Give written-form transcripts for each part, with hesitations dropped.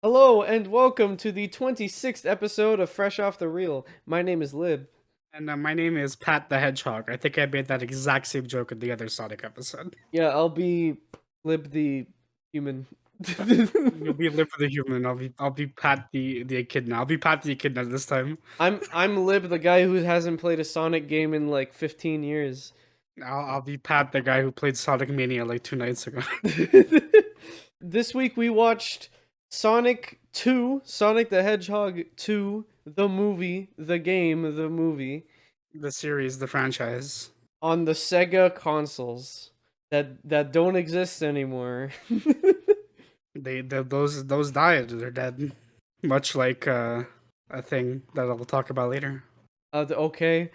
Hello and welcome to the 26th episode of Fresh Off the Reel. My name is Lib. And my name is Pat the Hedgehog. I think I made that exact same joke in the other Sonic episode. Yeah, I'll be Lib the human. You'll be Lib the human. I'll be Pat the echidna. I'll be Pat the echidna this time. I'm Lib, the guy who hasn't played a Sonic game in like 15 years. I'll be Pat the guy who played Sonic Mania like 2 nights ago. This week we watched Sonic 2, Sonic the Hedgehog 2, the movie, the game, the movie, The series, the franchise. on the Sega consoles that don't exist anymore. Those died. They're dead. Much like a thing that I'll talk about later. Okay.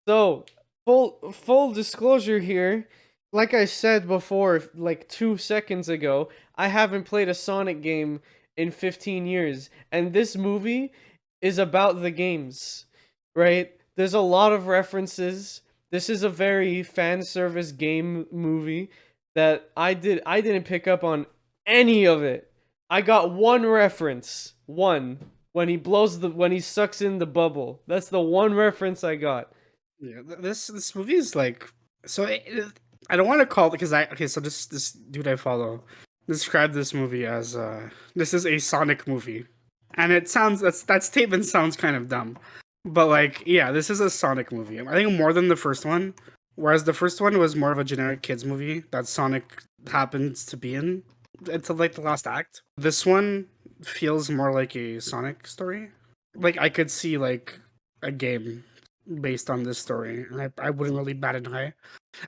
So, full disclosure here. Like I said before, like 2 seconds ago, I haven't played a Sonic game in 15 years, and this movie is about the games, right? There's a lot of references. This is a very fan service game movie that I didn't pick up on any of it. I got one reference, one, when he sucks in the bubble. That's the one reference I got. Yeah, this movie is like so. I don't want to call it because so this dude I follow described this movie as this is a Sonic movie, and it sounds that statement sounds kind of dumb, but like yeah, this is a Sonic movie. I think more than the first one, whereas the first one was more of a generic kids movie that Sonic happens to be in until like the last act. This one feels more like a Sonic story. Like I could see like a game based on this story, and I wouldn't really bat an eye.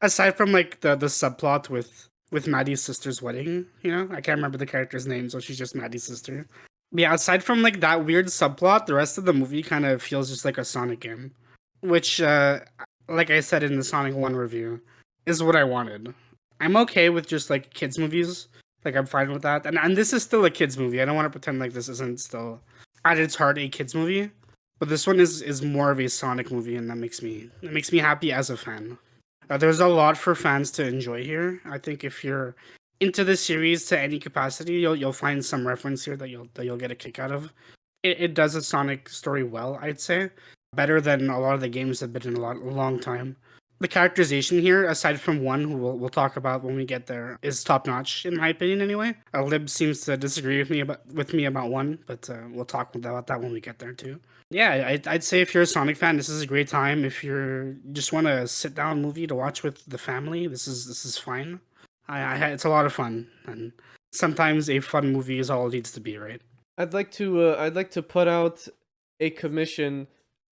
Aside from like the subplot with Maddie's sister's wedding, I can't remember the character's name, so she's just Maddie's sister. Yeah, aside from like that weird subplot, the rest of the movie kind of feels just like a Sonic game, which, like I said in the Sonic One review, is what I wanted. I'm okay with just like kids movies. Like I'm fine with that, and this is still a kids movie. I don't want to pretend like this isn't still at its heart a kids movie. But this one is more of a Sonic movie, and that makes me happy as a fan. There's a lot for fans to enjoy here. I think if you're into the series to any capacity, you'll find some reference here that you'll get a kick out of. It does a Sonic story well, I'd say, better than a lot of the games that have been in a long time. The characterization here, aside from one who we'll talk about when we get there, is top notch in my opinion. Anyway, Lib seems to disagree with me about one, but we'll talk about that when we get there too. Yeah, I'd say if you're a Sonic fan, this is a great time. If you're just want a sit down movie to watch with the family, this is fine. It's a lot of fun, and sometimes a fun movie is all it needs to be, right? I'd like to put out a commission.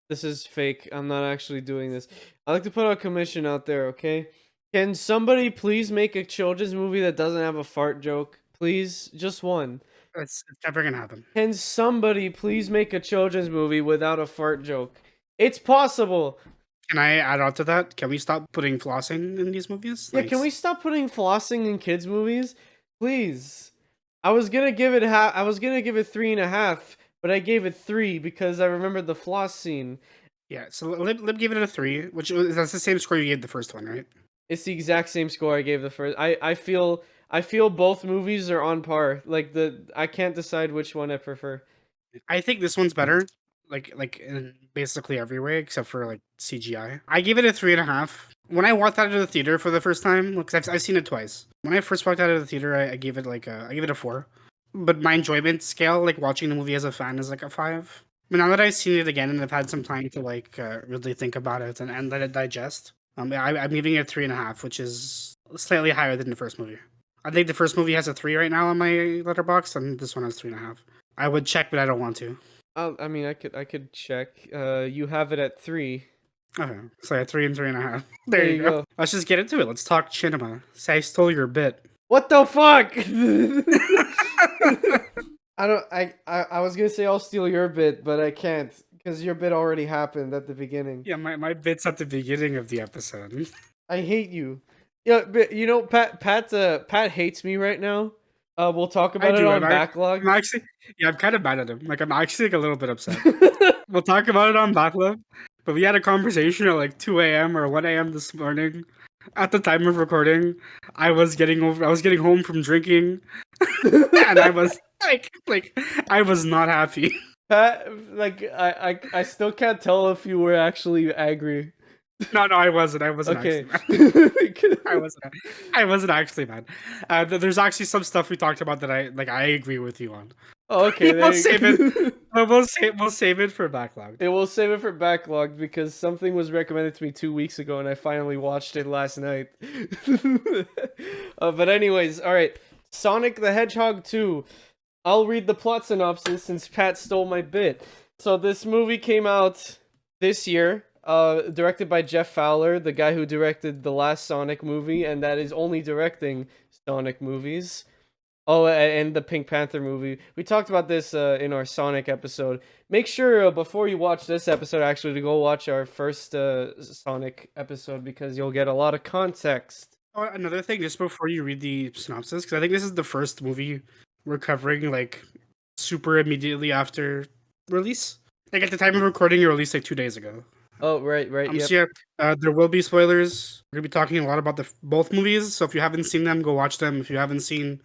This is fake. I'm not actually doing this. I'd like to put out a commission out there, okay? Can somebody please make a children's movie that doesn't have a fart joke? Please, just one. It's never gonna happen. Can somebody please make a children's movie without a fart joke? It's possible. Can I add on to that? Can we stop putting flossing in these movies? Yeah, can we stop putting flossing in kids' movies? Please. I was gonna give it 3.5, but I gave it 3 because I remembered the floss scene. Yeah, so Lib gave it a 3, that's the same score you gave the first one, right? It's the exact same score I gave the first. I feel both movies are on par. Like I can't decide which one I prefer. I think this one's better, like in basically every way except for like CGI. I gave it a 3.5. When I walked out of the theater for the first time, because I've seen it twice. When I first walked out of the theater, I gave it I gave it a 4. But my enjoyment scale, like watching the movie as a fan, is like a 5. But now that I've seen it again and I've had some time to like really think about it and let it digest, I'm giving it a 3.5, which is slightly higher than the first movie. I think the first movie has a 3 right now on my Letterboxd, and this one has 3.5. I would check, but I don't want to. I mean, I could check. You have it at 3. Okay, so yeah, 3 and 3.5. There you go. Let's just get into it. Let's talk cinema. Say I stole your bit. What the fuck? I was gonna say I'll steal your bit, but I can't because your bit already happened at the beginning. Yeah, my bit's at the beginning of the episode. I hate you. Yeah, but Pat hates me right now. We'll talk about it on backlog. I'm kind of mad at him. Like I'm actually like a little bit upset. We'll talk about it on backlog. But we had a conversation at like 2 a.m. or 1 a.m. this morning At the time of recording, I was getting home from drinking, and I was I was not happy. Pat, like I still can't tell if you were actually angry. No, I wasn't. I wasn't Okay. actually mad. I wasn't. I wasn't actually mad. There's actually some stuff we talked about that I agree with you on. Oh, okay, We'll there save you it. go. We'll save it for backlog. It will save it for backlog because something was recommended to me 2 weeks ago and I finally watched it last night. But anyways, all right. Sonic the Hedgehog 2. I'll read the plot synopsis since Pat stole my bit. So this movie came out this year, directed by Jeff Fowler, the guy who directed the last Sonic movie and that is only directing Sonic movies. Oh, and the Pink Panther movie. We talked about this in our Sonic episode. Make sure before you watch this episode, actually, to go watch our first Sonic episode because you'll get a lot of context. Oh, another thing, just before you read the synopsis, because I think this is the first movie we're covering like super immediately after release. Like at the time of recording, it released like 2 days ago. Oh, right, yep. So yeah, there will be spoilers. We're gonna be talking a lot about both movies. So if you haven't seen them, go watch them. If you haven't seen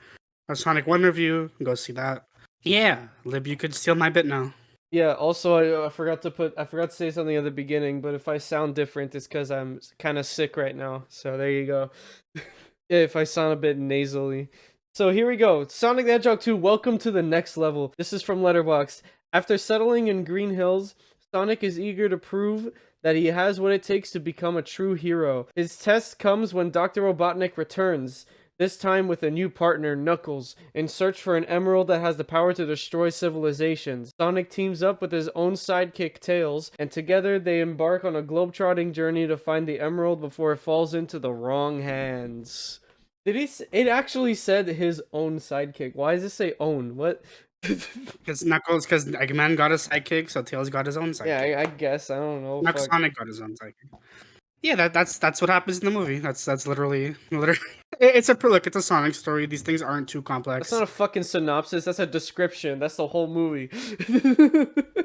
a Sonic 1 review, go see that. Yeah, Lib, you could steal my bit now. Yeah, also I forgot to say something at the beginning, but if I sound different, it's because I'm kind of sick right now. So there you go. Yeah, if I sound a bit nasally. So here we go. Sonic the Hedgehog 2, welcome to the next level. This is from Letterboxd. After settling in Green Hills, Sonic is eager to prove that he has what it takes to become a true hero. His test comes when Dr. Robotnik returns, this time with a new partner, Knuckles, in search for an emerald that has the power to destroy civilizations. Sonic teams up with his own sidekick, Tails, and together they embark on a globetrotting journey to find the emerald before it falls into the wrong hands. It actually said his own sidekick. Why does it say own? What? Because Eggman got a sidekick, so Tails got his own sidekick. Yeah, I guess. I don't know. Sonic got his own sidekick. Yeah, that's what happens in the movie. That's literally it's a Sonic story. These things aren't too complex. That's not a fucking synopsis. That's a description. That's the whole movie.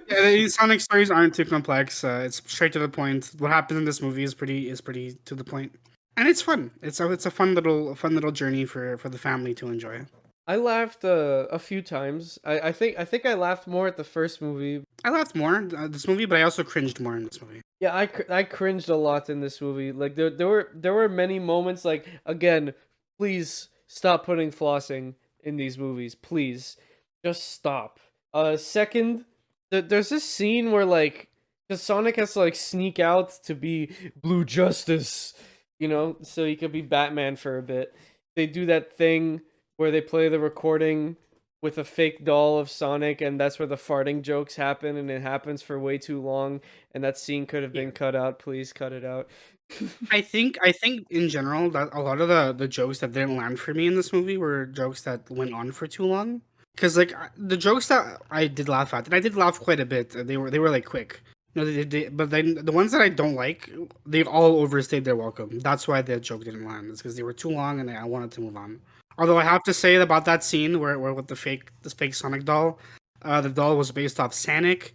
Yeah, these Sonic stories aren't too complex. It's straight to the point. What happens in this movie is pretty to the point, and it's fun. It's a fun little journey for the family to enjoy. I laughed a few times. I think I laughed more at the first movie. I laughed more this movie, but I also cringed more in this movie. Yeah, I cringed a lot in this movie. Like there were many moments. Like again, please stop putting flossing in these movies. Please, just stop. Second, there's this scene where like, cause Sonic has to like sneak out to be Blue Justice, so he could be Batman for a bit. They do that thing where they play the recording with a fake doll of Sonic, and that's where the farting jokes happen, and it happens for way too long, and that scene could have been cut out. Please cut it out. I think in general that a lot of the jokes that didn't land for me in this movie were jokes that went on for too long. Because like the jokes that I did laugh at, and I did laugh quite a bit, they were like quick. But then the ones that I don't like, they all overstayed their welcome. That's why the joke didn't land. It's because they were too long, and I wanted to move on. Although I have to say about that scene where with this fake Sonic doll, the doll was based off Sanic,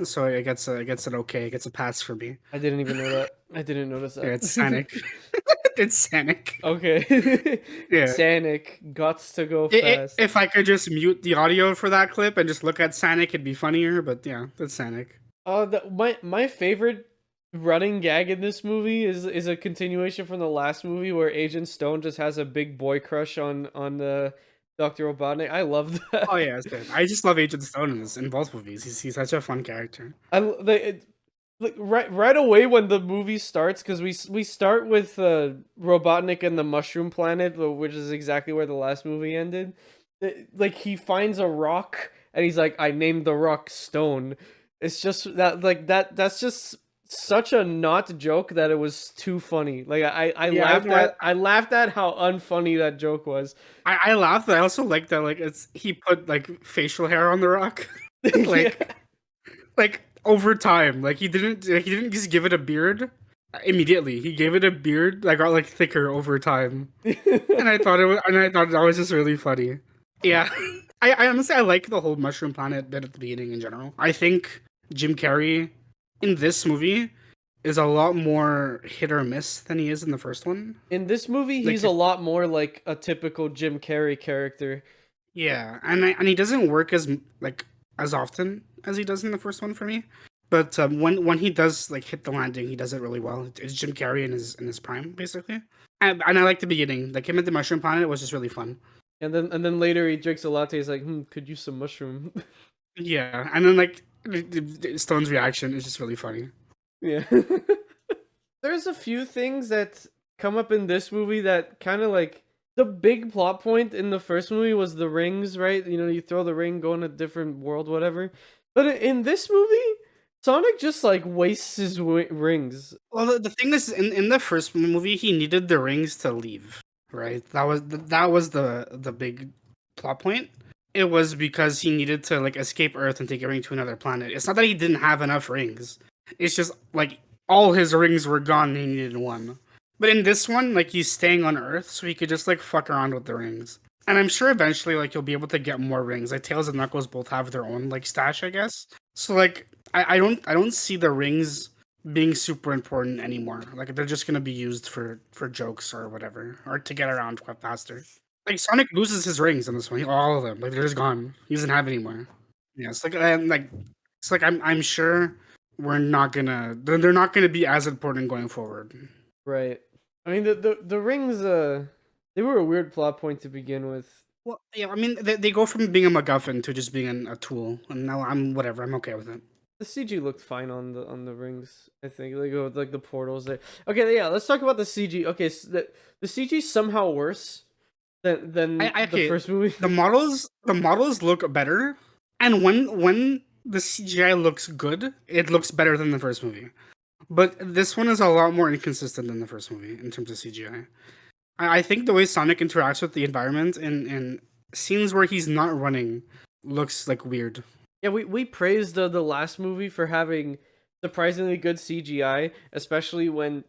so it gets an okay, it gets a pass for me. I didn't even know that. I didn't notice that. Yeah, it's Sanic. It's Sanic. Okay. Yeah. Sanic gots to go fast. If I could just mute the audio for that clip and just look at Sanic, it'd be funnier. But yeah, that's Sanic. My favorite running gag in this movie is a continuation from the last movie where Agent Stone just has a big boy crush on Dr. Robotnik. I love that. Oh yeah, I just love Agent Stone in both movies. He's such a fun character. Right away when the movie starts, because we start with Robotnik and the Mushroom Planet, which is exactly where the last movie ended. Like he finds a rock and he's like, I named the rock Stone. It's just that's just such a not joke that it was too funny. Like I laughed at how unfunny that joke was. I laughed, but I also like that he put like facial hair on the rock. like over time. Like he didn't just give it a beard immediately. He gave it a beard that got like thicker over time. and I thought that was just really funny. Yeah. I honestly like the whole Mushroom Planet bit at the beginning in general. I think Jim Carrey in this movie is a lot more hit or miss than he is in the first one. In this movie, Like, he's a lot more like a typical Jim Carrey character. yeah, and he doesn't work as often as he does in the first one for me. But when he does like hit the landing, he does it really well. It's Jim Carrey in his prime, basically. And I like the beginning, like him at the Mushroom Planet was just really fun. And then later he drinks a latte. He's like, could use some mushroom. Yeah, and then like Stone's reaction is just really funny. Yeah. There's a few things that come up in this movie that kind of like the big plot point in the first movie was the rings, right? You know, you throw the ring, go in a different world, whatever. But in this movie, Sonic just like wastes his rings. Well, the thing is, in the first movie, he needed the rings to leave, right? That was the big plot point. It was because he needed to like escape Earth and take a ring to another planet. It's not that he didn't have enough rings. It's just like all his rings were gone and he needed one. But in this one, like he's staying on Earth, so he could just like fuck around with the rings. And I'm sure eventually like you'll be able to get more rings. Like Tails and Knuckles both have their own like stash, I guess. So like I don't see the rings being super important anymore. Like they're just gonna be used for jokes or whatever, or to get around quite faster. Like Sonic loses his rings in this one, all of them. Like they're just gone. He doesn't have any more. Yeah, it's like and like it's like I'm sure we're not gonna they're not gonna be as important going forward. Right. I mean, the rings, they were a weird plot point to begin with. Well, yeah, I mean they go from being a MacGuffin to just being a tool, and now I'm whatever. I'm okay with it. The CG looked fine on the rings. I think like the portals there. Okay, yeah. Let's talk about the CG. Okay, so the CG somehow worse than the first movie. The models look better, and when the CGI looks good, it looks better than the first movie. But this one is a lot more inconsistent than the first movie in terms of CGI. I think the way Sonic interacts with the environment in scenes where he's not running looks like weird. Yeah, we praised the last movie for having surprisingly good CGI, especially when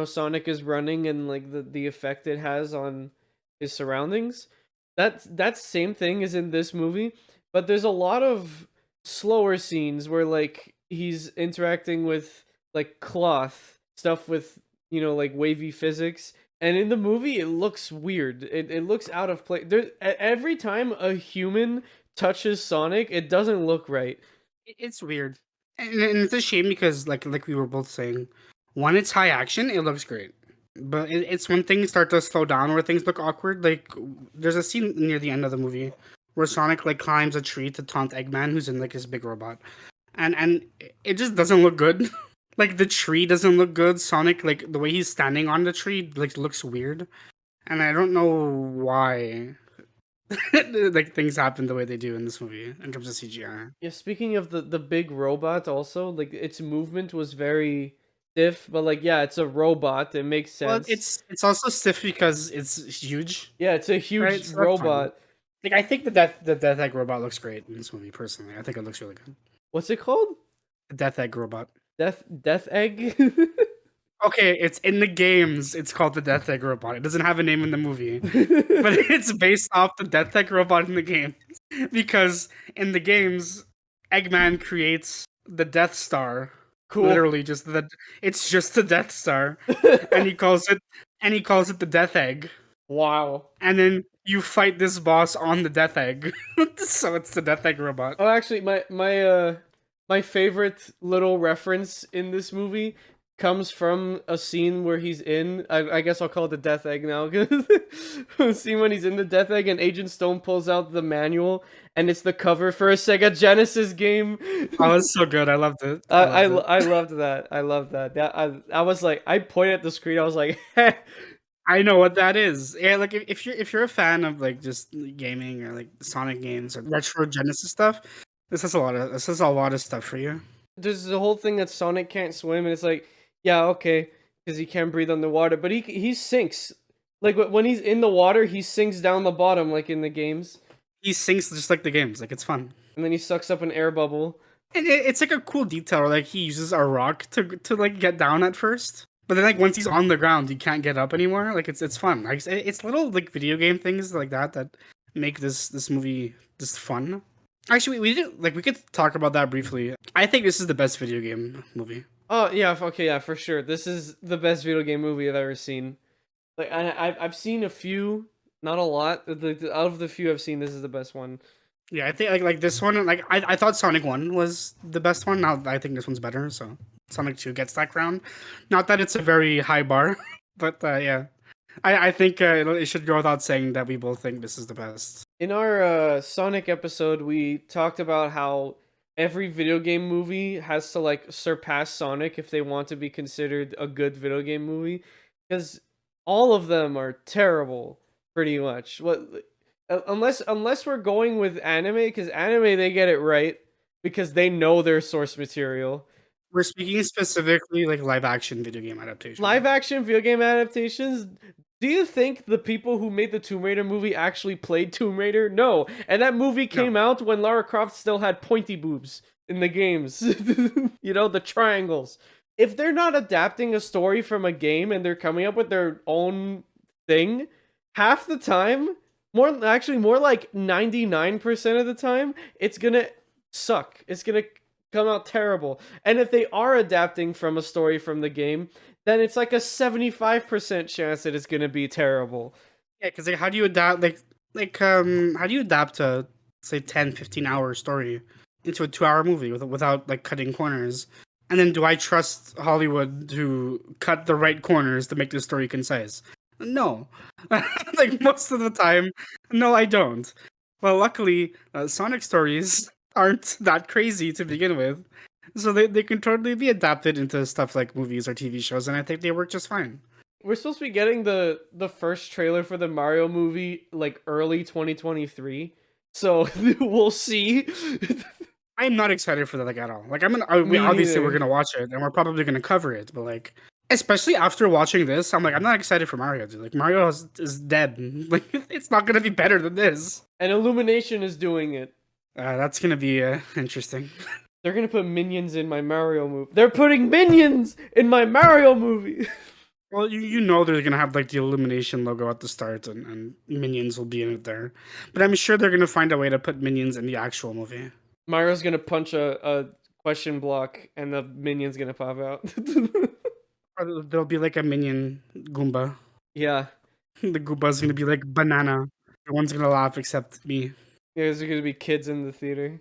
Sonic is running and like the effect it has on his surroundings. That same thing is in this movie, but there's a lot of slower scenes where like he's interacting with like cloth stuff with like wavy physics, and in the movie it looks weird. It looks out of place. There every time a human touches Sonic, it doesn't look right. It's weird, and it's a shame because like we were both saying, when it's high action, it looks great. But it's when things start to slow down where things look awkward. Like there's a scene near the end of the movie where Sonic like climbs a tree to taunt Eggman, who's in like his big robot, and it just doesn't look good. Like the tree doesn't look good. Sonic, like the way he's standing on the tree, like looks weird, and I don't know why. Like things happen the way they do in this movie in terms of CGI. Yeah, speaking of the big robot, also like its movement was very stiff, but like yeah, it's a robot. It makes Well, sense. it's also stiff because it's huge, Yeah, it's a right? huge So that's fine. robot. Like I think the Death Egg robot looks great in this movie. Personally, I think it looks really good. What's it called? The Death Egg robot. Death Egg. Okay, it's in the games. It's called the Death Egg robot. It doesn't have a name in the movie, but it's based off the Death Egg robot in the game. Because in the games, Eggman creates the Death Star. Cool. Literally, it's just the Death Star, and he calls it the Death Egg. Wow. And then you fight this boss on the Death Egg. So it's the Death Egg robot. Oh, actually, my favorite little reference in this movie comes from a scene where he's in. I guess I'll call it the Death Egg now. A scene when he's in the Death Egg and Agent Stone pulls out the manual and it's the cover for a Sega Genesis game. Oh, it's so good. I loved it. I loved that. I loved that. I was like, I pointed at the screen. I was like, I know what that is. Yeah, like if you're a fan of like just gaming or like Sonic games or retro Genesis stuff, this has a lot of stuff for you. There's the whole thing that Sonic can't swim, and it's like, yeah, okay, because he can't breathe underwater, but he sinks. Like when he's in the water, he sinks down the bottom, like in the games. He sinks just like the games. Like it's fun. And then he sucks up an air bubble. And it's like a cool detail. Like he uses a rock to like get down at first, but then like once he's on the ground, he can't get up anymore. Like it's fun. Like it's little like video game things like that make this movie just fun. Actually, we could talk about that briefly. I think this is the best video game movie. Oh yeah, okay, yeah, for sure. This is the best video game movie I've ever seen. Like I've seen a few, not a lot. Out of the few I've seen, this is the best one. Yeah, I think like this one, like I thought Sonic 1 was the best one. Now I think this one's better, so Sonic 2 gets that crown. Not that it's a very high bar, but yeah. I think it should go without saying that we both think this is the best. In our Sonic episode, we talked about how every video game movie has to like surpass Sonic if they want to be considered a good video game movie, because all of them are terrible, pretty much. What unless we're going with anime, because anime they get it right because they know their source material. We're speaking specifically like live action video game adaptation. Live action video game adaptations. Do you think the people who made the Tomb Raider movie actually played Tomb Raider? No. And that movie No. came out when Lara Croft still had pointy boobs in the games. You know, the triangles. If they're not adapting a story from a game and they're coming up with their own thing, half the time, more like 99% of the time, it's gonna suck. It's gonna come out terrible. And if they are adapting from a story from the game, then it's like a 75% chance that it's gonna be terrible. Yeah, because like, how do you adapt how do you adapt a say 10-15 hour story into a 2 hour movie without like cutting corners? And then do I trust Hollywood to cut the right corners to make the story concise? No. Like most of the time, no, I don't. Well, luckily, Sonic stories aren't that crazy to begin with. So they can totally be adapted into stuff like movies or TV shows, and I think they work just fine. We're supposed to be getting the first trailer for the Mario movie like early 2023. So we'll see. I'm not excited for that like at all. Like we Me obviously we're neither. gonna watch it and we're probably gonna cover it, but like especially after watching this, I'm like I'm not excited for Mario, dude. Like Mario is dead. Like it's not gonna be better than this. And Illumination is doing it. That's gonna be interesting. They're gonna put minions in my Mario movie. They're putting minions in my Mario movie. Well, you know they're gonna have like the Illumination logo at the start, and minions will be in it there. But I'm sure they're gonna find a way to put minions in the actual movie. Mario's gonna punch a question block and the minion's gonna pop out. Or there'll be like a minion Goomba. Yeah. The Goomba's gonna be like banana. Everyone's gonna laugh except me. There's gonna be kids in the theater.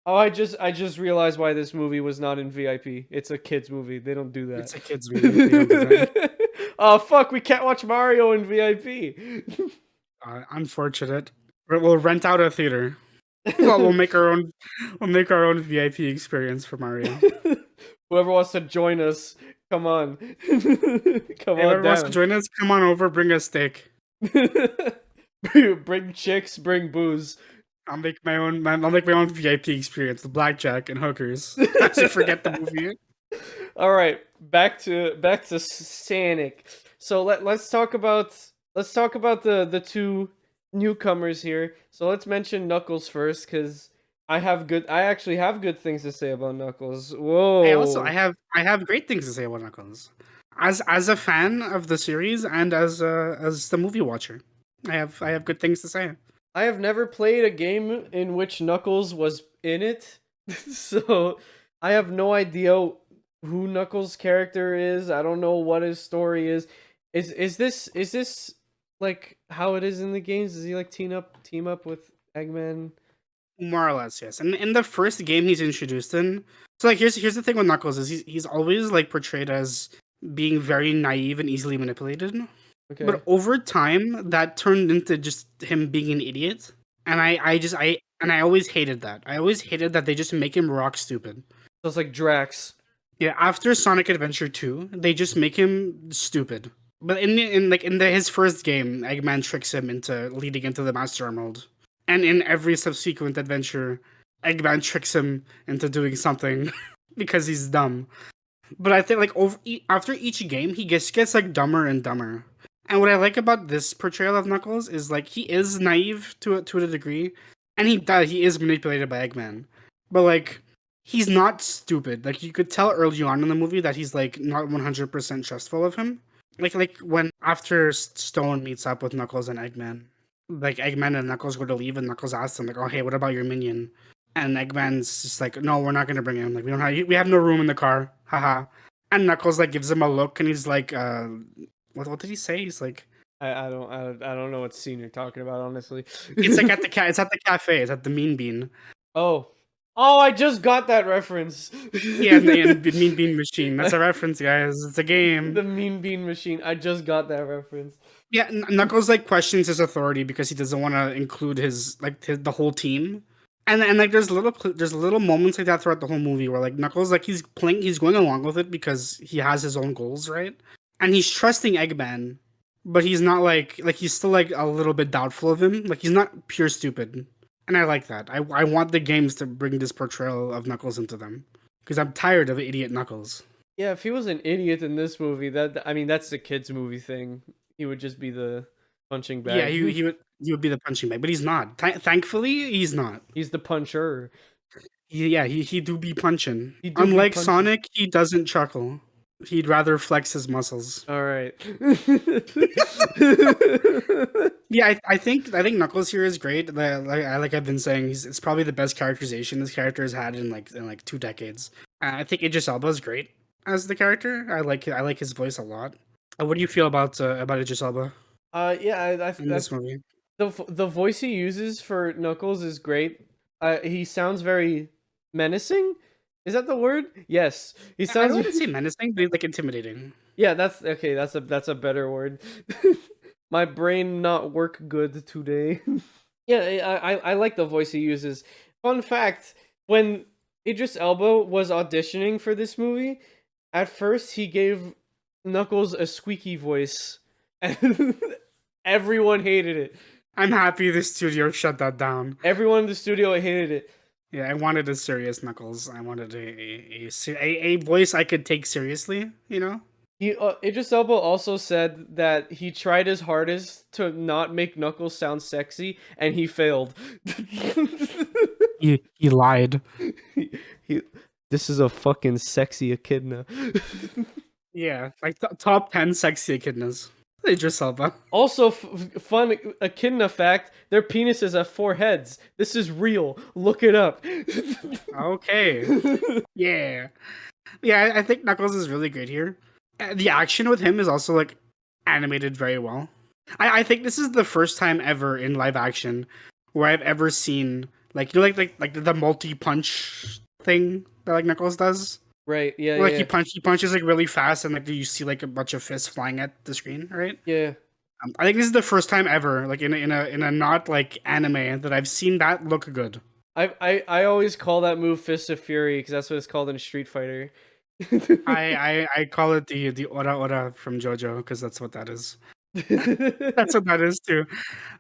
Oh, I just realized why this movie was not in VIP. It's a kids movie. They don't do It's that. a kids movie. They don't do that. Oh fuck, we can't watch Mario in VIP. Unfortunate. We'll rent out a theater. Well, we'll make our own. We'll make our own VIP experience for Mario. Whoever wants to join us, come on. Come on Whoever wants to down. join us, come on over. Bring a steak. Bring chicks, bring booze. I'll make my own. I'll make my own VIP experience. The blackjack and hookers. Actually, forget the movie. All right, back to Sanic. So let's talk about the two newcomers here. So let's mention Knuckles first, because I actually have good things to say about Knuckles. Whoa. I have great things to say about Knuckles. As a fan of the series and as the movie watcher, I have good things to say. I have never played a game in which Knuckles was in it, so I have no idea who Knuckles' character is. I don't know what his story is. Is this like how it is in the games? Does he like team up with Eggman? More or less, yes. And in the first game he's introduced in, so like here's the thing with Knuckles is he's always like portrayed as being very naive and easily manipulated. Okay, But over time that turned into just him being an idiot. And I always hated that. I always hated that they just make him rock stupid. so it's like Drax. Yeah, after Sonic Adventure 2, they just make him stupid. But his first game, Eggman tricks him into leading into the Master Emerald. And in every subsequent adventure, Eggman tricks him into doing something because he's dumb. But I think like after each game, he gets like dumber and dumber. And what I like about this portrayal of Knuckles is like he is naive to a degree, and he is manipulated by Eggman. But like he's not stupid. Like you could tell early on in the movie that he's like not 100% trustful of him. Like when after Stone meets up with Knuckles and Eggman, like Eggman and Knuckles go to leave, and Knuckles asks him like, "Oh hey, what about your minion?" And Eggman's just like, "No, we're not gonna bring him. Like we have no room in the car. Haha." And Knuckles like gives him a look, and he's like, what did he say? He's like, I don't know what scene you're talking about, honestly. it's like it's at the cafe, it's at the Mean Bean. Oh. Oh, I just got that reference. Yeah, and Mean Bean Machine. That's a reference, guys. It's a game. The Mean Bean Machine. I just got that reference. Yeah, Knuckles like questions his authority because he doesn't want to include the whole team. And like there's little moments like that throughout the whole movie where like Knuckles like he's going along with it because he has his own goals, right? And he's trusting Eggman, but he's not like he's still like a little bit doubtful of him. Like he's not pure stupid. And I like that. I want the games to bring this portrayal of Knuckles into them because I'm tired of idiot Knuckles. Yeah, if he was an idiot in this movie, I mean that's the kids movie thing. He would just be the punching bag. Yeah, he would be the punching bag, but he's not. Thankfully, he's not. He's the puncher. He do be punching. He do be Unlike punching. Sonic, he doesn't chuckle. He'd rather flex his muscles. All right. Yeah, I think Knuckles here is great. Like I've been saying, it's probably the best characterization this character has had in like 2 decades. I think Idris Elba is great as the character. I like his voice a lot. What do you feel about Idris Elba Yeah, in this movie? the voice he uses for Knuckles is great. He sounds very menacing. Is that the word? Yes. He I sounds. wouldn't say menacing, but like intimidating. Yeah, that's okay. That's a better word. My brain not work good today. Yeah, I like the voice he uses. Fun fact: when Idris Elba was auditioning for this movie, at first he gave Knuckles a squeaky voice, and everyone hated it. I'm happy the studio shut that down. Everyone in the studio hated it. Yeah, I wanted a serious Knuckles. I wanted a voice I could take seriously. You know. Idris Elba also said that he tried his hardest to not make Knuckles sound sexy, and he failed. He lied. This is a fucking sexy echidna. Yeah, like top 10 sexy echidnas. Idris Elba. Also, fun echidna fact: their penises have 4 heads. This is real. Look it up. Okay. Yeah. Yeah, I think Knuckles is really good here. The action with him is also like animated very well. I think this is the first time ever in live action where I've ever seen like like the multi punch thing that like Knuckles does. Right? Yeah. Where, like Yeah. he punches like really fast and like you see like a bunch of fists flying at the screen, right? Yeah. I think this is the first time ever like in a not like anime that I've seen that look good. I always call that move Fist of Fury because that's what it's called in Street Fighter. I call it the Ora Ora from JoJo because that's what that is. That's what that is too.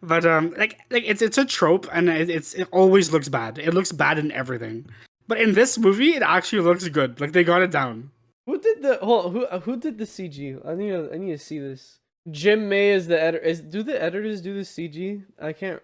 But like it's a trope and it always looks bad. It looks bad in everything. But in this movie, it actually looks good. Like they got it down. Who did the who did the CG? I need to see this. Jim May is the editor. Do the editors do the CG? I can't.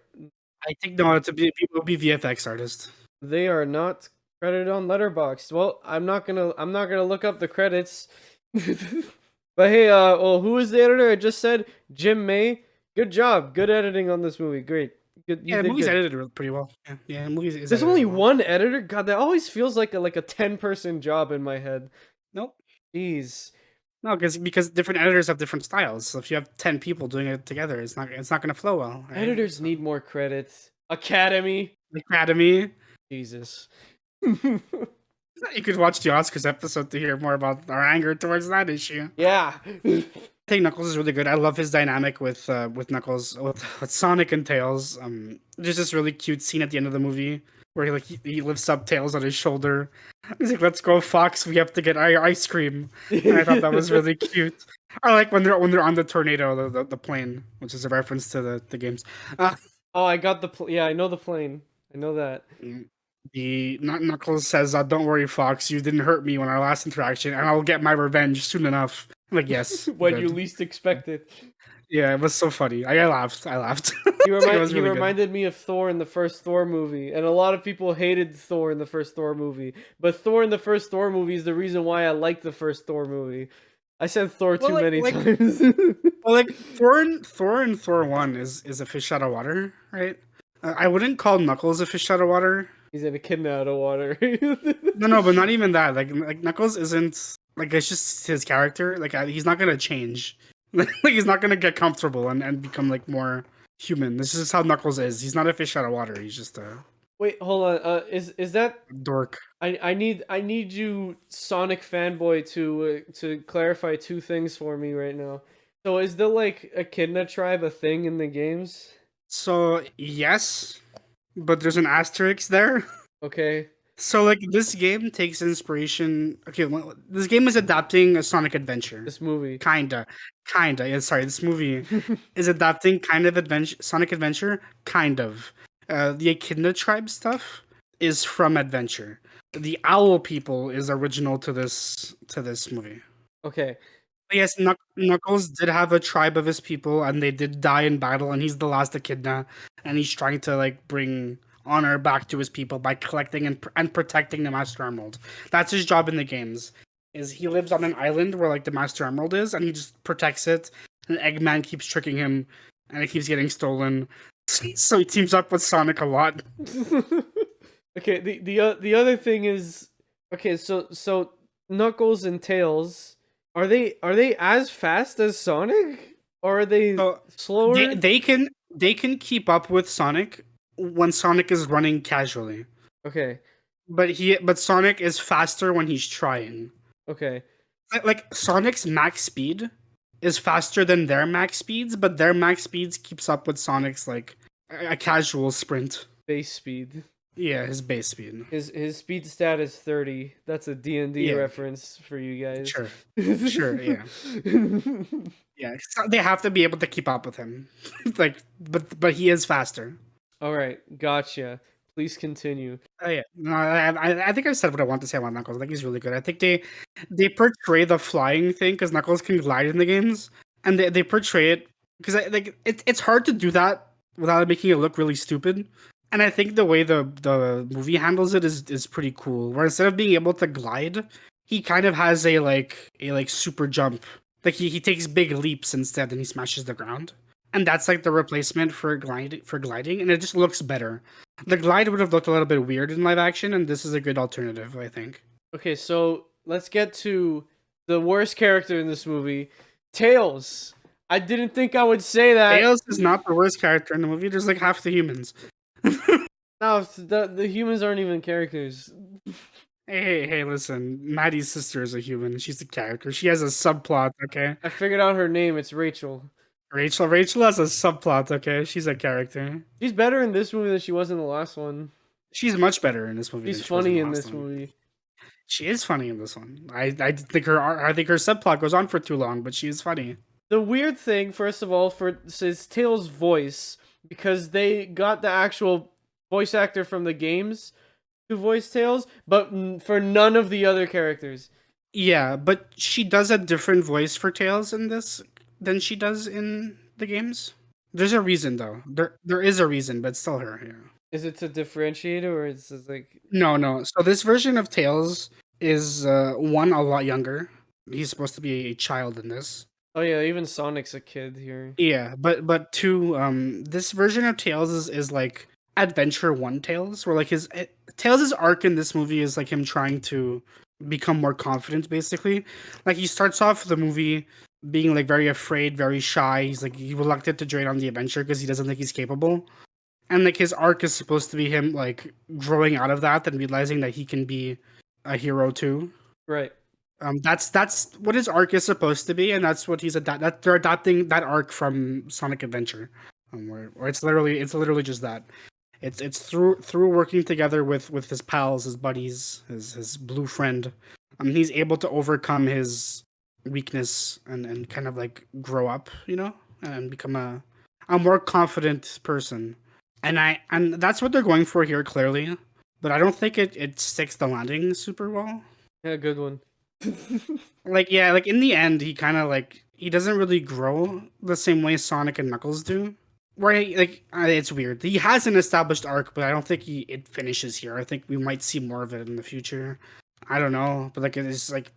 I think no, it'll be VFX artist. They are not credited on Letterboxd. Well, I'm not gonna look up the credits. But hey, well, who is the editor? I just said Jim May. Good job. Good editing on this movie. Great. Good. Yeah, the movie's edited pretty well. Yeah, the movie's. There's only one editor. God, that always feels like a 10-person job in my head. Nope. Jeez. No, because different editors have different styles. So if you have 10 people doing it together, it's not going to flow well. Right? Editors need more credits. Academy. Jesus. You could watch the Oscars episode to hear more about our anger towards that issue. Yeah. I think Knuckles is really good. I love his dynamic with Knuckles, with Sonic and Tails. There's this really cute scene at the end of the movie where he lifts up Tails on his shoulder. He's like, "Let's go, Fox! We have to get our ice cream." And I thought that was really cute. I like when they're on the tornado, the plane, which is a reference to the games. Oh, I got the yeah. I know the plane. I know that. The Knuckles says, "Don't worry, Fox. You didn't hurt me when our last interaction, and I'll get my revenge soon enough." I'm like, yes. When you least expect it. Yeah, it was so funny. I laughed. He reminded me of Thor in the first Thor movie, and a lot of people hated Thor in the first Thor movie. But Thor in the first Thor movie is the reason why I like the first Thor movie. I said Thor too many times. Well, like Thor and Thor 1 is a fish out of water, right? I wouldn't call Knuckles a fish out of water. He's an echidna out of water. No, but not even that. Like Knuckles isn't Like it's just his character. Like he's not gonna change. Like he's not gonna get comfortable and become like more human. This is how Knuckles is. He's not a fish out of water. He's just a Wait, hold on. Is that dork. I need you, Sonic fanboy, to clarify two things for me right now. So is the like Echidna tribe a thing in the games? So yes, but there's an asterisk there. Okay. So like this game takes inspiration. Okay, well, this game is adapting a Sonic Adventure. This movie. Kinda. Yeah, sorry, this movie is adapting kind of adventure, Sonic Adventure, kind of. The Echidna tribe stuff is from Adventure. The Owl people is original to this movie. Okay. Yes, Knuckles did have a tribe of his people, and they did die in battle, and he's the last Echidna, and he's trying to like bring honor back to his people by collecting and protecting the Master Emerald. That's his job in the games. Is he lives on an island where like the Master Emerald is, and he just protects it. And Eggman keeps tricking him, and it keeps getting stolen. So he teams up with Sonic a lot. Okay, the other thing is, okay, so Knuckles and Tails, are they as fast as Sonic? Or are they So slower? they can keep up with Sonic when Sonic is running casually. Okay. But Sonic is faster when he's trying. Okay. Like Sonic's max speed is faster than their max speeds, but their max speeds keeps up with Sonic's like a casual sprint. Base speed. Yeah, his base speed. His speed stat is 30. That's a D&D Yeah, reference for you guys. sure, sure, yeah, yeah. So they have to be able to keep up with him. Like, but he is faster. All right, gotcha. Please continue. Oh yeah, no, I think I said what I want to say about Knuckles. I think he's really good. I think they portray the flying thing because Knuckles can glide in the games, and they portray it because like it's hard to do that without making it look really stupid. And I think the way the movie handles it is pretty cool. Where instead of being able to glide, he kind of has a super jump. Like he takes big leaps instead, and he smashes the ground. And that's like the replacement for gliding, and it just looks better. The glide would have looked a little bit weird in live action, and this is a good alternative, I think. Okay, so let's get to the worst character in this movie, Tails. I didn't think I would say that. Tails is not the worst character in the movie. There's like half the humans. No, the humans aren't even characters. Hey, listen. Maddie's sister is a human. She's a character. She has a subplot, okay? I figured out her name. It's Rachel. Rachel has a subplot, okay? She's a character. She's better in this movie than she was in the last one. She's much better in this movie. She's Than she was funny the in last this one. movie. She is funny in this one. I think her subplot goes on for too long, but she is funny. The weird thing, first of all, for is Tails' voice, because they got the actual voice actor from the games to voice Tails, but for none of the other characters. Yeah, but she does a different voice for Tails in this than she does in the games. There's a reason though. There is a reason, but it's still her. Yeah. Is it to differentiate, or is it like... No. So this version of Tails is one a lot younger. He's supposed to be a child in this. Oh yeah, even Sonic's a kid here. Yeah, but two this version of Tails is like Adventure 1 Tails, where like Tails' arc in this movie is like him trying to become more confident basically. Like he starts off the movie being like very afraid, very shy. He's reluctant to join on the adventure because he doesn't think he's capable. And like his arc is supposed to be him like growing out of that and realizing that he can be a hero too. Right. That's what his arc is supposed to be, and that's what that they're adapting that arc from Sonic Adventure, where it's literally just that. It's through working together with his pals, his buddies, his blue friend. He's able to overcome his weakness and kind of like grow up, and become a more confident person. And that's what they're going for here, clearly. But I don't think it sticks the landing super well. Yeah, good one. Like in the end, he kind of like he doesn't really grow the same way Sonic and Knuckles do. Right? Like it's weird. He has an established arc, but I don't think it finishes here. I think we might see more of it in the future. I don't know, but like it's like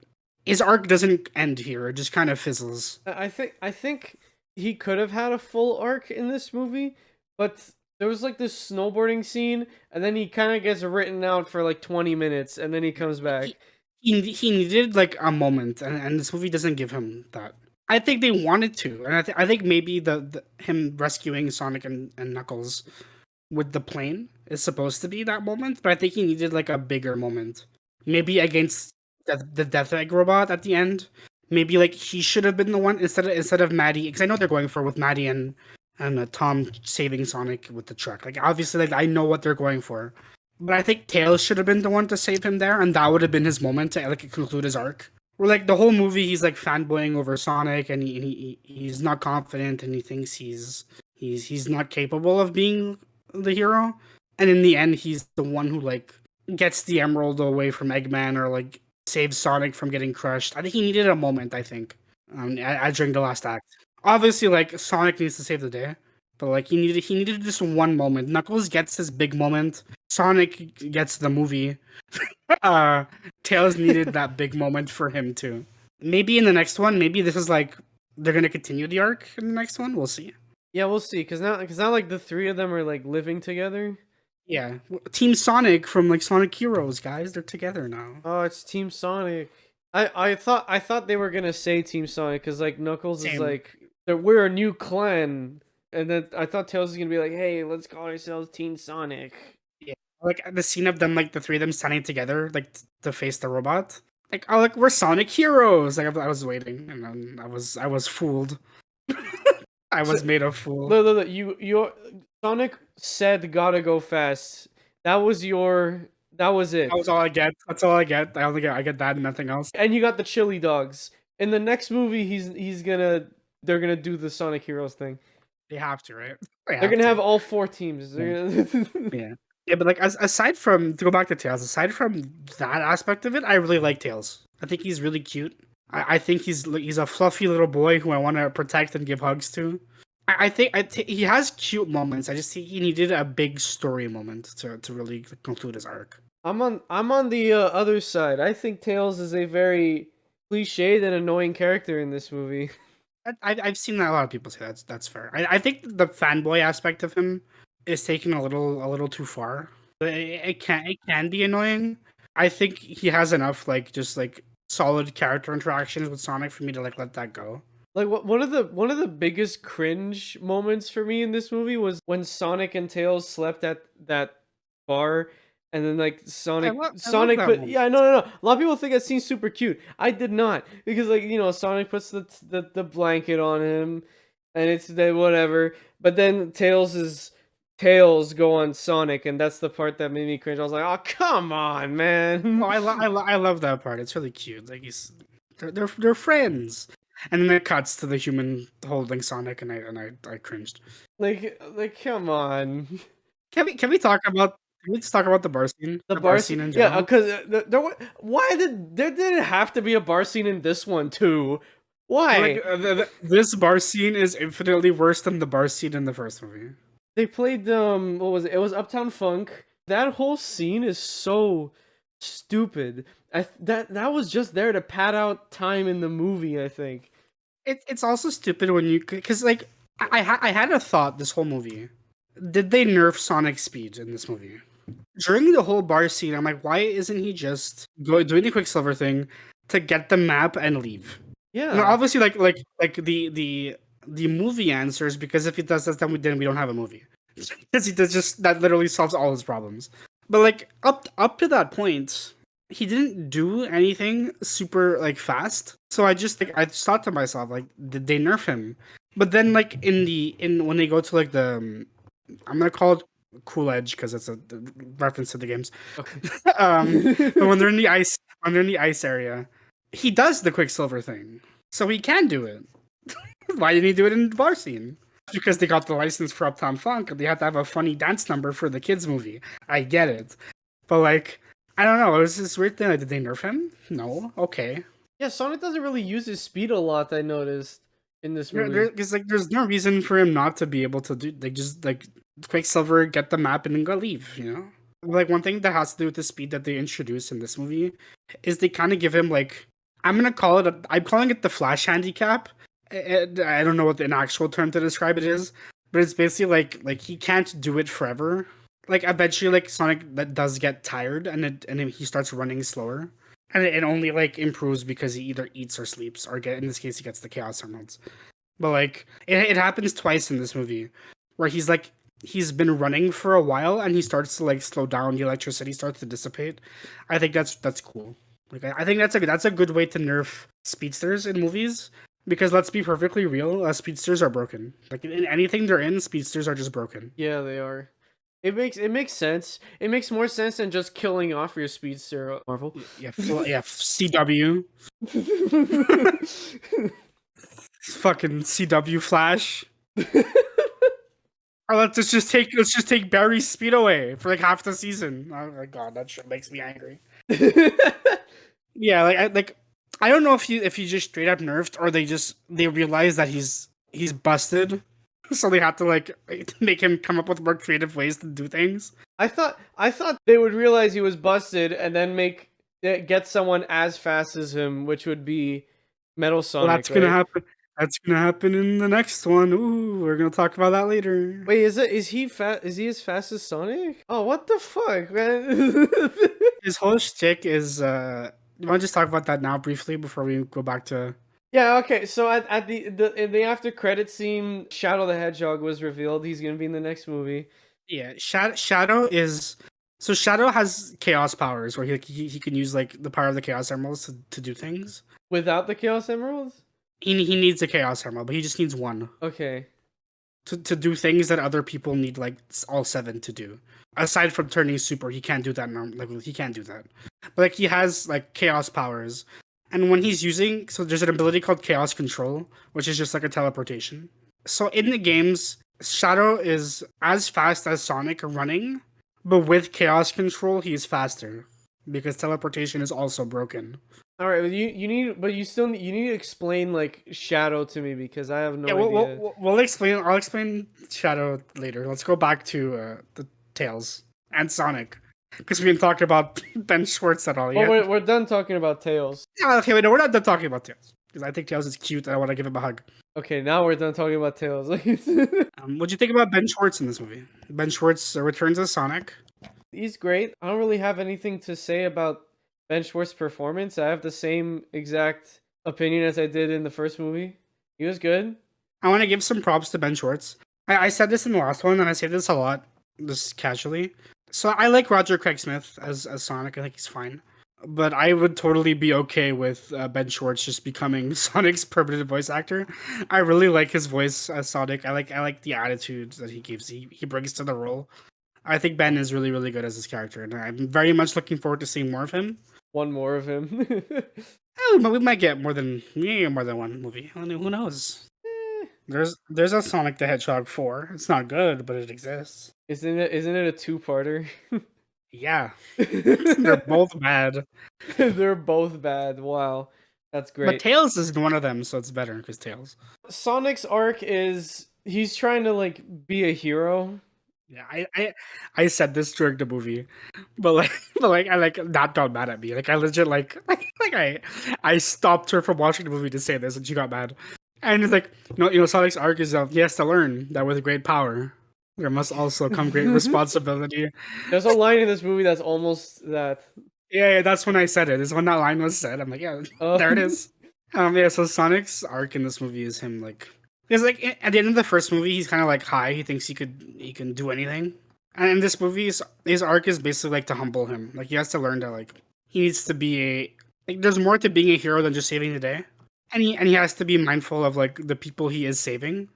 his arc doesn't end here. It just kind of fizzles. I think he could have had a full arc in this movie, but there was like this snowboarding scene, and then he kind of gets written out for like 20 minutes, and then he comes back. he needed like a moment, and this movie doesn't give him that. I think they wanted to, and I think maybe the him rescuing Sonic and Knuckles with the plane is supposed to be that moment, but I think he needed like a bigger moment. Maybe against the Death Egg robot at the end. Maybe like he should have been the one instead of Maddie, because I know they're going for with Maddie and Tom saving Sonic with the truck. Like obviously, like I know what they're going for, but I think Tails should have been the one to save him there, and that would have been his moment to like conclude his arc. Where like the whole movie, he's like fanboying over Sonic, and he's not confident, and he thinks he's not capable of being the hero, and in the end, he's the one who like gets the emerald away from Eggman or like saves Sonic from getting crushed. I think he needed a moment. I think during the last act. Obviously, like Sonic needs to save the day, but like he needed just one moment. Knuckles gets his big moment. Sonic gets the movie. uh, Tails needed that big moment for him too. Maybe in the next one, maybe this is like they're gonna continue the arc in the next one. We'll see. Yeah, we'll see. Cause now like the three of them are like living together. Yeah, Team Sonic from like Sonic Heroes, guys, they're together now. Oh, it's Team Sonic. I thought they were gonna say Team Sonic because like Knuckles is Same. like we're a new clan, and then I thought Tails was gonna be like, hey, let's call ourselves Team Sonic. Yeah, like the scene of them, like the three of them standing together, like to face the robot. Like, oh, like we're Sonic Heroes. Like I was waiting, and then I was fooled. I was made a fool. Look, your Sonic said gotta go fast. That was it. That was all I get. That's all I get. I get that and nothing else. And you got the chili dogs. In the next movie, they're gonna do the Sonic Heroes thing. They have to, right? They're gonna have all four teams. Yeah. Yeah, but like aside from to go back to Tails, aside from that aspect of it, I really like Tails. I think he's really cute. I think he's a fluffy little boy who I want to protect and give hugs to. I think he has cute moments. I just think he needed a big story moment to really conclude his arc. I'm on the other side. I think Tails is a very cliched and annoying character in this movie. I've seen that a lot of people say that's fair. I think the fanboy aspect of him is taken a little too far. It can be annoying. I think he has enough like just like solid character interactions with Sonic for me to like let that go. Like one of the biggest cringe moments for me in this movie was when Sonic and Tails slept at that bar, and then like Sonic I love that yeah, no. A lot of people think that scene's super cute. I did not, because like Sonic puts the blanket on him, and it's the whatever. But then tails go on Sonic, and that's the part that made me cringe. I was like, oh come on, man. Oh, I love that part. It's really cute. Like they're friends. And then it cuts to the human holding Sonic, and I cringed. Like come on. Can we talk about just talk about the bar scene? The bar scene in yeah, general. because why did it have to be a bar scene in this one too? Why? Like this bar scene is infinitely worse than the bar scene in the first movie. They played what was it? It was Uptown Funk. That whole scene is so stupid. That was just there to pad out time in the movie, I think. It's also stupid when you because like I had a thought this whole movie. Did they nerf Sonic's speed in this movie? During the whole bar scene, I'm like, why isn't he just doing the Quicksilver thing to get the map and leave? Yeah. Now, obviously, like the movie answers, because if he does that, then we don't have a movie. Because he does just that literally solves all his problems. But like up to that point, he didn't do anything super like fast. So I just thought to myself like, did they nerf him? But then like in when they go to like the I'm gonna call it Cool Edge because it's a reference to the games. Okay. But when they're in the ice area, he does the Quicksilver thing, so he can do it. Why didn't he do it in the bar scene? Because they got the license for Uptown Funk and they had to have a funny dance number for the kids movie. I get it, but like I don't know. It was this weird thing. Like, did they nerf him? No. Okay. Yeah, Sonic doesn't really use his speed a lot, I noticed in this movie. Because like there's no reason for him not to be able to do like just like Quicksilver, get the map and then go leave, Like one thing that has to do with the speed that they introduce in this movie is they kind of give him like I'm calling it the Flash handicap. I don't know what an actual term to describe it is, but it's basically like he can't do it forever. Like eventually like Sonic that does get tired and he starts running slower. and it only like improves because he either eats or sleeps, or in this case he gets the Chaos Emeralds. But like it happens twice in this movie, where he's been running for a while and he starts to like slow down. The electricity starts to dissipate. I think that's cool. Like I think that's a good way to nerf speedsters in movies. Because let's be perfectly real, speedsters are broken. Like in anything they're in, speedsters are just broken. Yeah, they are. It makes sense. It makes more sense than just killing off your speedster, Marvel. Yeah, CW, fucking CW Flash. Or let's just take Barry's speed away for like half the season. Oh my god, that shit makes me angry. Yeah, I don't know if he just straight up nerfed or they realize that he's busted, so they have to like make him come up with more creative ways to do things. I thought they would realize he was busted and then get someone as fast as him, which would be Metal Well, Sonic, that's gonna right? happen. That's gonna happen in the next one. Ooh, we're gonna talk about that later. Wait, is he as fast as Sonic? Oh, what the fuck, man? His whole shtick is. You want to just talk about that now briefly before we go back to? Yeah, okay. So at in the after credit scene, Shadow the Hedgehog was revealed. He's gonna be in the next movie. Yeah, Shadow is. So Shadow has chaos powers where he can use like the power of the Chaos Emeralds to do things. Without the Chaos Emeralds? He needs a Chaos Emerald, but he just needs one Okay. to do things that other people need like all seven to do. Aside from turning super, he can't do that. Like he can't do that. But like he has like chaos powers, and when he's using, so there's an ability called Chaos Control, which is just like a teleportation. So in the games, Shadow is as fast as Sonic running, but with Chaos Control, he's faster because teleportation is also broken. All right, you need to explain like Shadow to me because I have Yeah, no idea. we'll explain. I'll explain Shadow later. Let's go back to the Tails and Sonic because we didn't talk about Ben Schwartz at all Well, yet. we're done talking about Tails. Yeah, okay, wait, no, we're not done talking about Tails because I think Tails is cute and I want to give him a hug. Okay, now we're done talking about Tails. What'd you think about Ben Schwartz in this movie? Ben Schwartz returns as Sonic. He's great. I don't really have anything to say about Ben Schwartz's performance. I have the same exact opinion as I did in the first movie. He was good. I want to give some props to Ben Schwartz. I said this in the last one, and I say this a lot, just casually. So I like Roger Craig Smith as Sonic. I think he's fine. But I would totally be okay with Ben Schwartz just becoming Sonic's permanent voice actor. I really like his voice as Sonic. I like the attitude that he gives. He brings to the role. I think Ben is really really good as his character, and I'm very much looking forward to seeing more of him. One more of him. Oh, but we might get more than one movie. Who knows? There's a Sonic the Hedgehog 4. It's not good, but it exists. Isn't it a two-parter? Yeah, they're both bad. They're both bad. Wow. That's But great. Tails isn't one of them, so it's better because Tails. Sonic's arc is he's trying to like be a hero. Yeah, I said this during the movie, but I like that got mad at me. Like I legit I stopped her from watching the movie to say this, and she got mad. And it's like Sonic's arc is he has to learn that with great power there must also come great responsibility. There's a line in this movie that's almost that. Yeah, that's when I said it. Is when that line was said. I'm like, yeah, there it is. Yeah. So Sonic's arc in this movie is him like. Because like at the end of the first movie, he's kind of like high. He thinks he can do anything. And in this movie, his arc is basically like to humble him. Like he has to learn that like he needs to be there's more to being a hero than just saving the day. And he has to be mindful of like the people he is saving.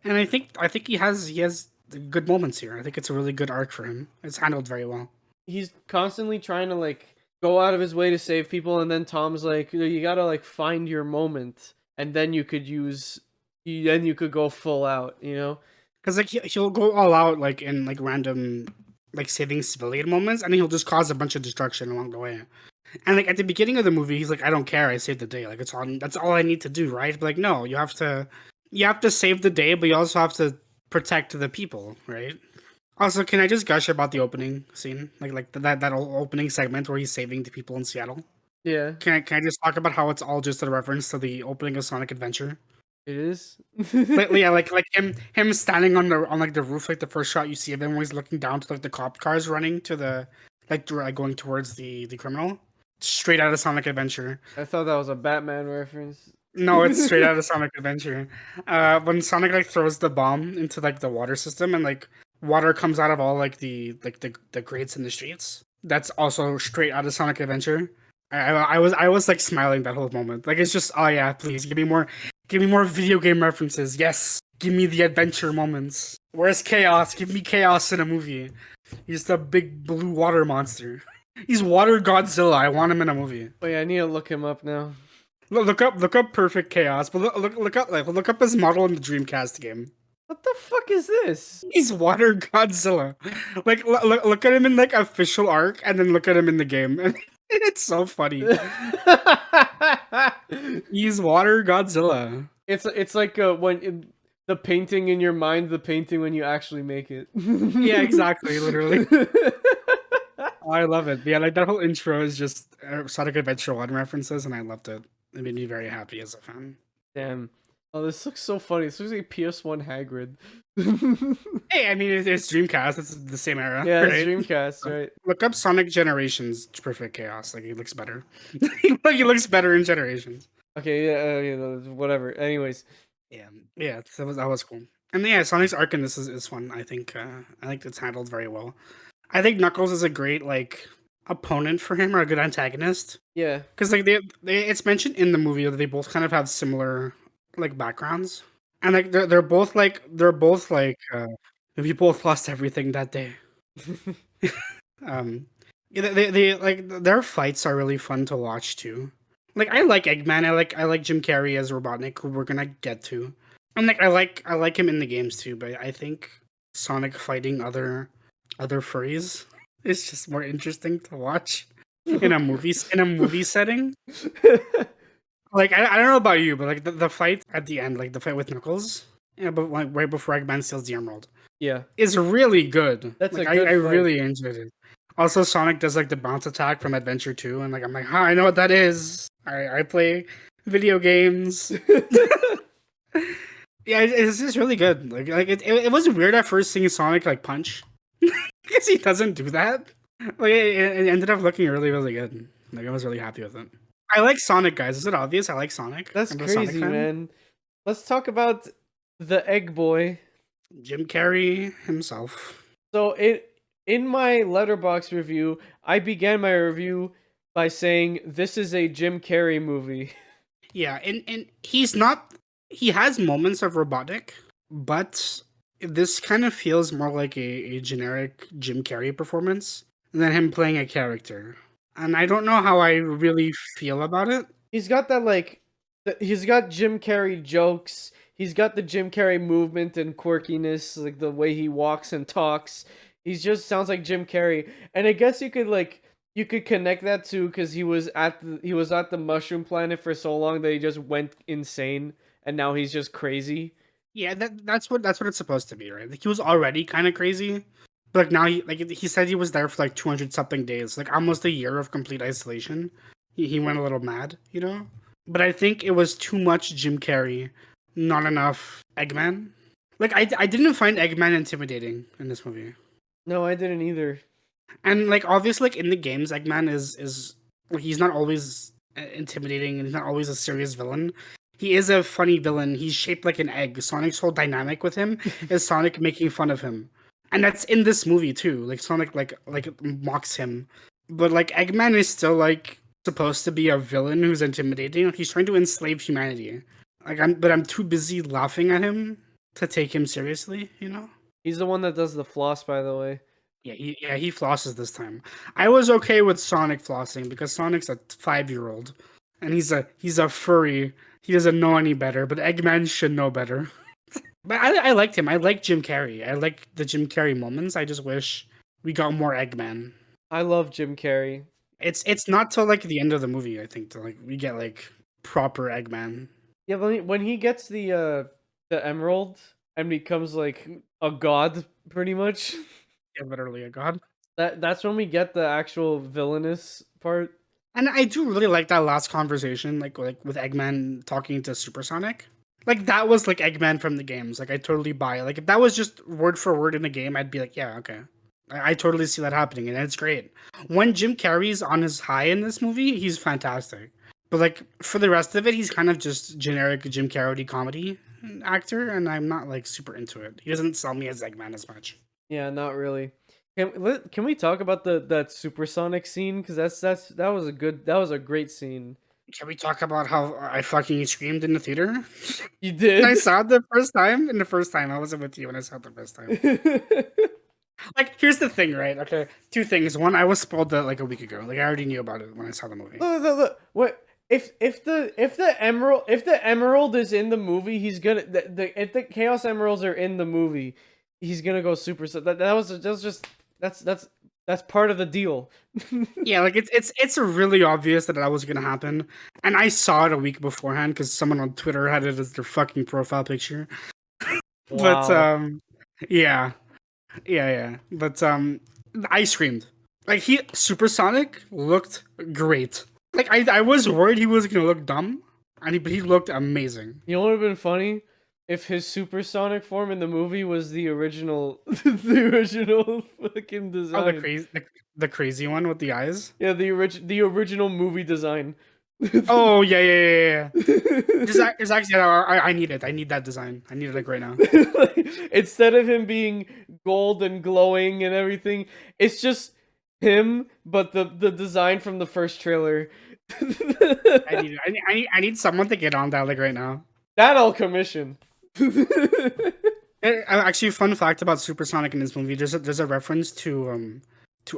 And I think he has good moments here. I think it's a really good arc for him. It's handled very well. He's constantly trying to like go out of his way to save people, and then Tom's like, you gotta like find your moment, and then you could go full out, you know? Because like he'll go all out like in like random like saving civilian moments, and he'll just cause a bunch of destruction along the way. And like at the beginning of the movie, he's like, "I don't care, I saved the day. Like that's all I need to do, right?" But like, no, you have to save the day, but you also have to protect the people, right? Also, can I just gush about the opening scene, like that whole opening segment where he's saving the people in Seattle? Yeah, Can I just talk about how it's all just a reference to the opening of Sonic Adventure? it is. Yeah, like him standing on like the roof, like the first shot you see of him, where he's looking down to like the cop cars running to the like going towards the criminal. straight out of Sonic Adventure. I thought that was a Batman reference. No, it's straight out of Sonic Adventure. When Sonic like throws the bomb into like the water system and like water comes out of all like the grates in the streets. That's also straight out of Sonic Adventure. I was like smiling that whole moment. Like it's just, oh yeah, please give me more video game references. Yes, give me the adventure moments. Where's chaos? Give me chaos in a movie. He's the big blue water monster. He's Water Godzilla. I want him in a movie. Oh yeah, I need to look him up now. Look up Perfect Chaos, but look up his model in the Dreamcast game. What the fuck is this? He's Water Godzilla. Like look at him in like official arc, and then look at him in the game, and it's so funny. He's Water Godzilla. It's like the painting in your mind, the painting when you actually make it. Yeah, exactly. Literally. Oh, I love it. Yeah, like that whole intro is just Sonic Adventure 1 references, and I loved it. It made me very happy as a fan. Damn. Oh, this looks so funny. This looks like PS1 Hagrid. Hey, I mean, it's Dreamcast. It's the same era. Yeah, right? it's Dreamcast, right? Look up Sonic Generations Perfect Chaos. Like, he looks better. He looks better in Generations. Okay, yeah, whatever. Anyways. Yeah, that was cool. And yeah, Sonic's arc in this is fun. I think it's handled very well. I think Knuckles is a great like opponent for him or a good antagonist. Yeah, because like it's mentioned in the movie that they both kind of have similar like backgrounds, and like they're both like we both lost everything that day. Yeah, they like their fights are really fun to watch too. Like I like Eggman, I like Jim Carrey as Robotnik, who we're gonna get to, and like I like him in the games too. But I think Sonic fighting other furries is just more interesting to watch in a movie setting. Like I don't know about you, but like the fight at the end, like the fight with Knuckles, yeah, but like right before Eggman steals the emerald, yeah. is really good. That's like a good I fight. really enjoyed it. Also, Sonic does like the bounce attack from Adventure 2, and like I'm like, huh, I know what that is. I play video games. Yeah, it's just really good. Like it was weird at first seeing Sonic like punch because he doesn't do that. Like it ended up looking really really good. Like I was really happy with it. I like Sonic, guys. Is it obvious? I like Sonic. That's I'm a Sonic crazy, fan. man. Let's talk about the Egg Boy. Jim Carrey himself. So in my Letterboxd review, I began my review by saying this is a Jim Carrey movie. Yeah, and he's not. He has moments of robotic, but this kind of feels more like a generic Jim Carrey performance than him playing a character. And I don't know how I really feel about it. He's got that like he's got Jim Carrey jokes. He's got the Jim Carrey movement and quirkiness, like the way he walks and talks. He just sounds like Jim Carrey. And I guess you could connect that to because he was at the Mushroom Planet for so long that he just went insane and now he's just crazy. Yeah, that's what it's supposed to be, right? Like he was already kind of crazy, but like now he said he was there for like 200 something days, like almost a year of complete isolation. He went a little mad, you know. But I think it was too much Jim Carrey, not enough Eggman. Like I didn't find Eggman intimidating in this movie. No, I didn't either. And like obviously, like in the games, Eggman is like, he's not always intimidating and he's not always a serious villain. He is a funny villain. He's shaped like an egg. Sonic's whole dynamic with him is Sonic making fun of him, and that's in this movie too. Like Sonic like mocks him, but like Eggman is still like supposed to be a villain who's intimidating. Like, he's trying to enslave humanity. Like I'm too busy laughing at him to take him seriously. You know. He's the one that does the floss, by the way. Yeah, he flosses this time. I was okay with Sonic flossing because Sonic's a 5-year-old, and he's a furry. He doesn't know any better, but Eggman should know better. But I liked him. I like Jim Carrey. I like the Jim Carrey moments. I just wish we got more Eggman. I love Jim Carrey. It's not till like the end of the movie, I think, till like we get like proper Eggman. Yeah, when he gets the emerald and becomes like a god, pretty much. Yeah, literally a god. That's when we get the actual villainous part. And I do really like that last conversation, like with Eggman talking to Supersonic. Like that was like Eggman from the games. Like I totally buy it. Like if that was just word for word in the game, I'd be like, yeah, okay. I totally see that happening, and it's great. When Jim Carrey's on his high in this movie, he's fantastic. But like for the rest of it, he's kind of just generic Jim Carrey comedy actor, and I'm not like super into it. He doesn't sell me as Eggman as much. Yeah, not really. Can we talk about that supersonic scene? Because that was a great scene. Can we talk about how I fucking screamed in the theater? You When I did. saw it the first time, and the first time I wasn't with you when I saw it the first time. Like, here's the thing, right? Okay, two things. One, I was spoiled that like a week ago. Like, I already knew about it when I saw the movie. Look. What if the emerald is in the movie? He's gonna if the Chaos Emeralds are in the movie, he's gonna go super. That was just that's part of the deal. Yeah, like it's really obvious that that was gonna happen, and I saw it a week beforehand because someone on Twitter had it as their fucking profile picture. But Wow. yeah, yeah. But I screamed. Like Supersonic looked great. Like I was worried he was gonna look dumb, but he looked amazing. You know what would have been funny? If his supersonic form in the movie was the original, the original fucking Oh, design. the crazy one with the eyes. Yeah, the original movie design. Oh yeah. It's actually I need it. I need that design. I need it like right now. Instead of him being gold and glowing and everything, it's just him, but the design from the first trailer. I need it. I need someone to get on that like right now. That I'll commission. Actually, fun fact about Supersonic in this movie: there's a reference to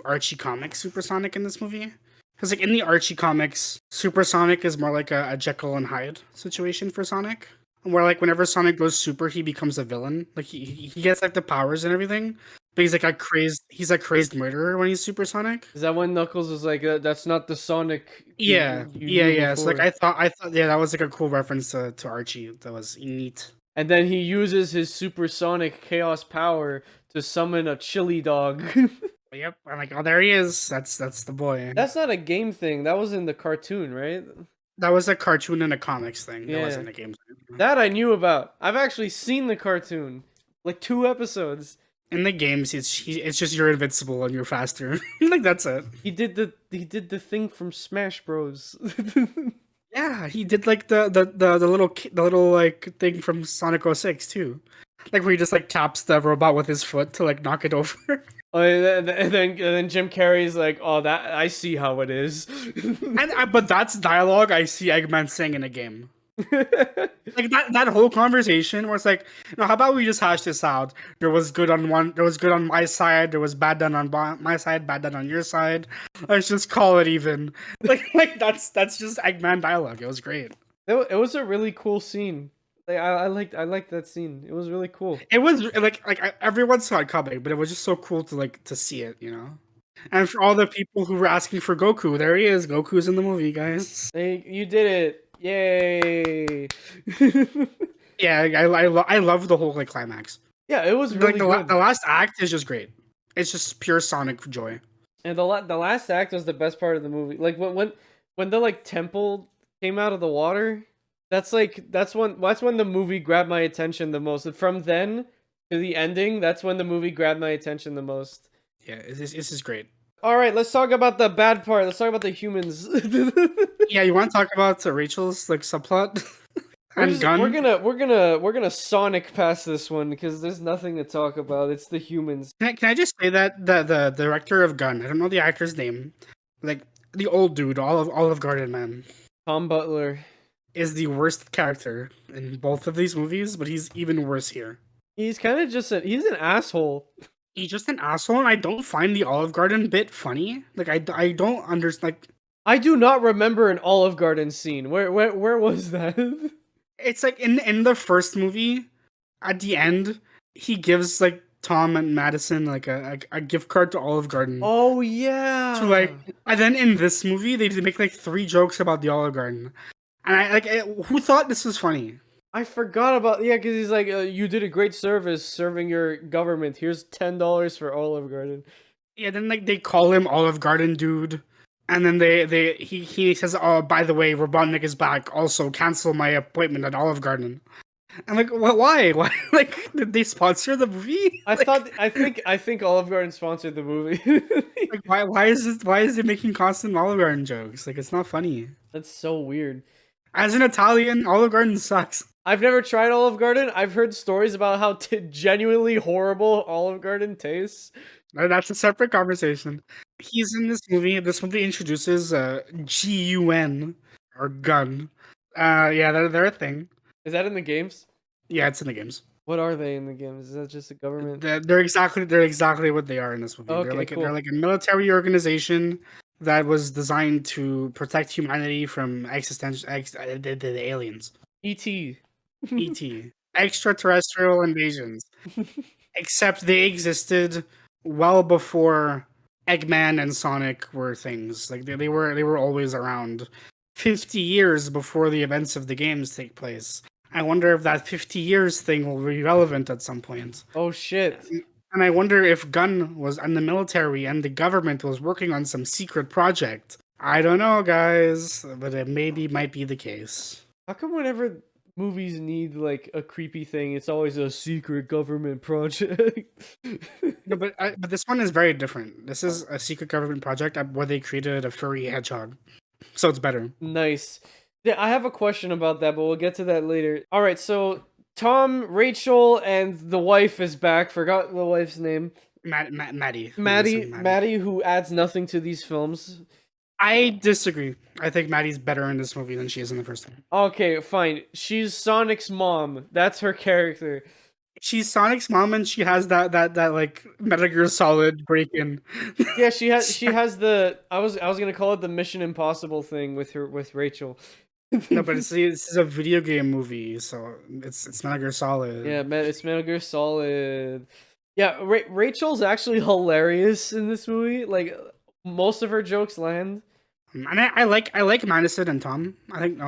Archie comics Supersonic in this movie. Because like in the Archie comics, Supersonic is more like a Jekyll and Hyde situation for Sonic, where like whenever Sonic goes super, he becomes a villain. Like he gets like the powers and everything, but he's like a crazy murderer when he's Supersonic. Is that when Knuckles was like, "That's not the Sonic you knew Yeah. So like before"? I thought yeah, that was like a cool reference to Archie. That was neat. And then he uses his supersonic chaos power to summon a chili dog. Yep, I'm like, oh, there he is. That's the boy. That's not a game thing. That was in the cartoon, right? That was a cartoon and a comics thing. That Yeah. wasn't a game thing. That I knew about. I've actually seen the cartoon. Like 2 episodes. In the games, it's just you're invincible and you're faster. Like that's it. He did the thing from Smash Bros. Yeah, he did like the little like thing from Sonic 06 too. Like where he just like taps the robot with his foot to like knock it over. Oh, and then Jim Carrey's like, "Oh, that I see how it is." But that's dialogue I see Eggman saying in a game. Like that whole conversation where it's like, how about we just hash this out? There was good on my side, there was bad done on my side, bad done on your side. Let's just call it even. Like that's just Eggman dialogue. It was great. It was a really cool scene. Like I liked that scene. It was really cool. It was everyone saw it coming, but it was just so cool to see it, And for all the people who were asking for Goku, there he is. Goku's in the movie, guys. Hey, you did it! Yay! Yeah, I love the whole like climax. Yeah, it was really good. The last act is just great. It's just pure Sonic joy. And the last act was the best part of the movie. Like when the like temple came out of the water, that's when the movie grabbed my attention the most. And from then to the ending, that's when the movie grabbed my attention the most. Yeah, this is great. All right, let's talk about the bad part. Let's talk about the humans. Yeah, you want to talk about Rachel's like subplot? We're gonna Sonic past this one because there's nothing to talk about. It's the humans. Can I just say that the director of Gun, I don't know the actor's name, like the old dude, Olive Garden man, Tom Butler is the worst character in both of these movies, but he's even worse here. He's kind of he's an asshole. He's just an asshole, and I don't find the Olive Garden bit funny. Like I don't understand. Like I do not remember an Olive Garden scene. Where was that? It's like in the first movie, at the end, he gives like Tom and Madison like a gift card to Olive Garden. Oh yeah. So like, and then in this movie, they make like 3 jokes about the Olive Garden, and who thought this was funny? I forgot about because he's like, you did a great service serving your government. Here's $10 for Olive Garden. Yeah, then like they call him Olive Garden dude, and then he says, oh, by the way, Robotnik is back. Also, cancel my appointment at Olive Garden. I'm like, why? Why? Like, did they sponsor the movie? I think Olive Garden sponsored the movie. Like, why is this? Why is it making constant Olive Garden jokes? Like, it's not funny. That's so weird. As an Italian, Olive Garden sucks. I've never tried Olive Garden. I've heard stories about how genuinely horrible Olive Garden tastes. That's a separate conversation. He's in this movie. This movie introduces GUN or gun. Yeah, they're a thing. Is that in the games? Yeah, it's in the games. What are they in the games? Is that just a government? They're exactly what they are in this movie. Okay, cool. They're like a military organization that was designed to protect humanity from the aliens. E.T. ET, extraterrestrial invasions. Except they existed well before Eggman and Sonic were things. Like they were always around. 50 years before the events of the games take place. I wonder if that 50 years thing will be relevant at some point. Oh shit. And I wonder if Gunn was in the military and the government was working on some secret project. I don't know, guys, but it might be the case. How come whenever movies need like a creepy thing, it's always a secret government project? No, but this one is very different. This is a secret government project where they created a furry hedgehog. So it's better. Nice. Yeah, I have a question about that, but we'll get to that later. All right, so Tom, Rachel, and the wife is back. Forgot the wife's name. Maddie. Maddie, who adds nothing to these films. I disagree. I think Maddie's better in this movie than she is in the first one. Okay, fine. She's Sonic's mom. That's her character. She's Sonic's mom, and she has that like Metal Gear Solid break in. Yeah, she has the I was gonna call it the Mission Impossible thing with Rachel. No, but this is a video game movie, so it's Metal Gear Solid. Yeah, it's Metal Gear Solid. Yeah, Rachel's actually hilarious in this movie. Like most of her jokes land. And I like Madison and Tom. I think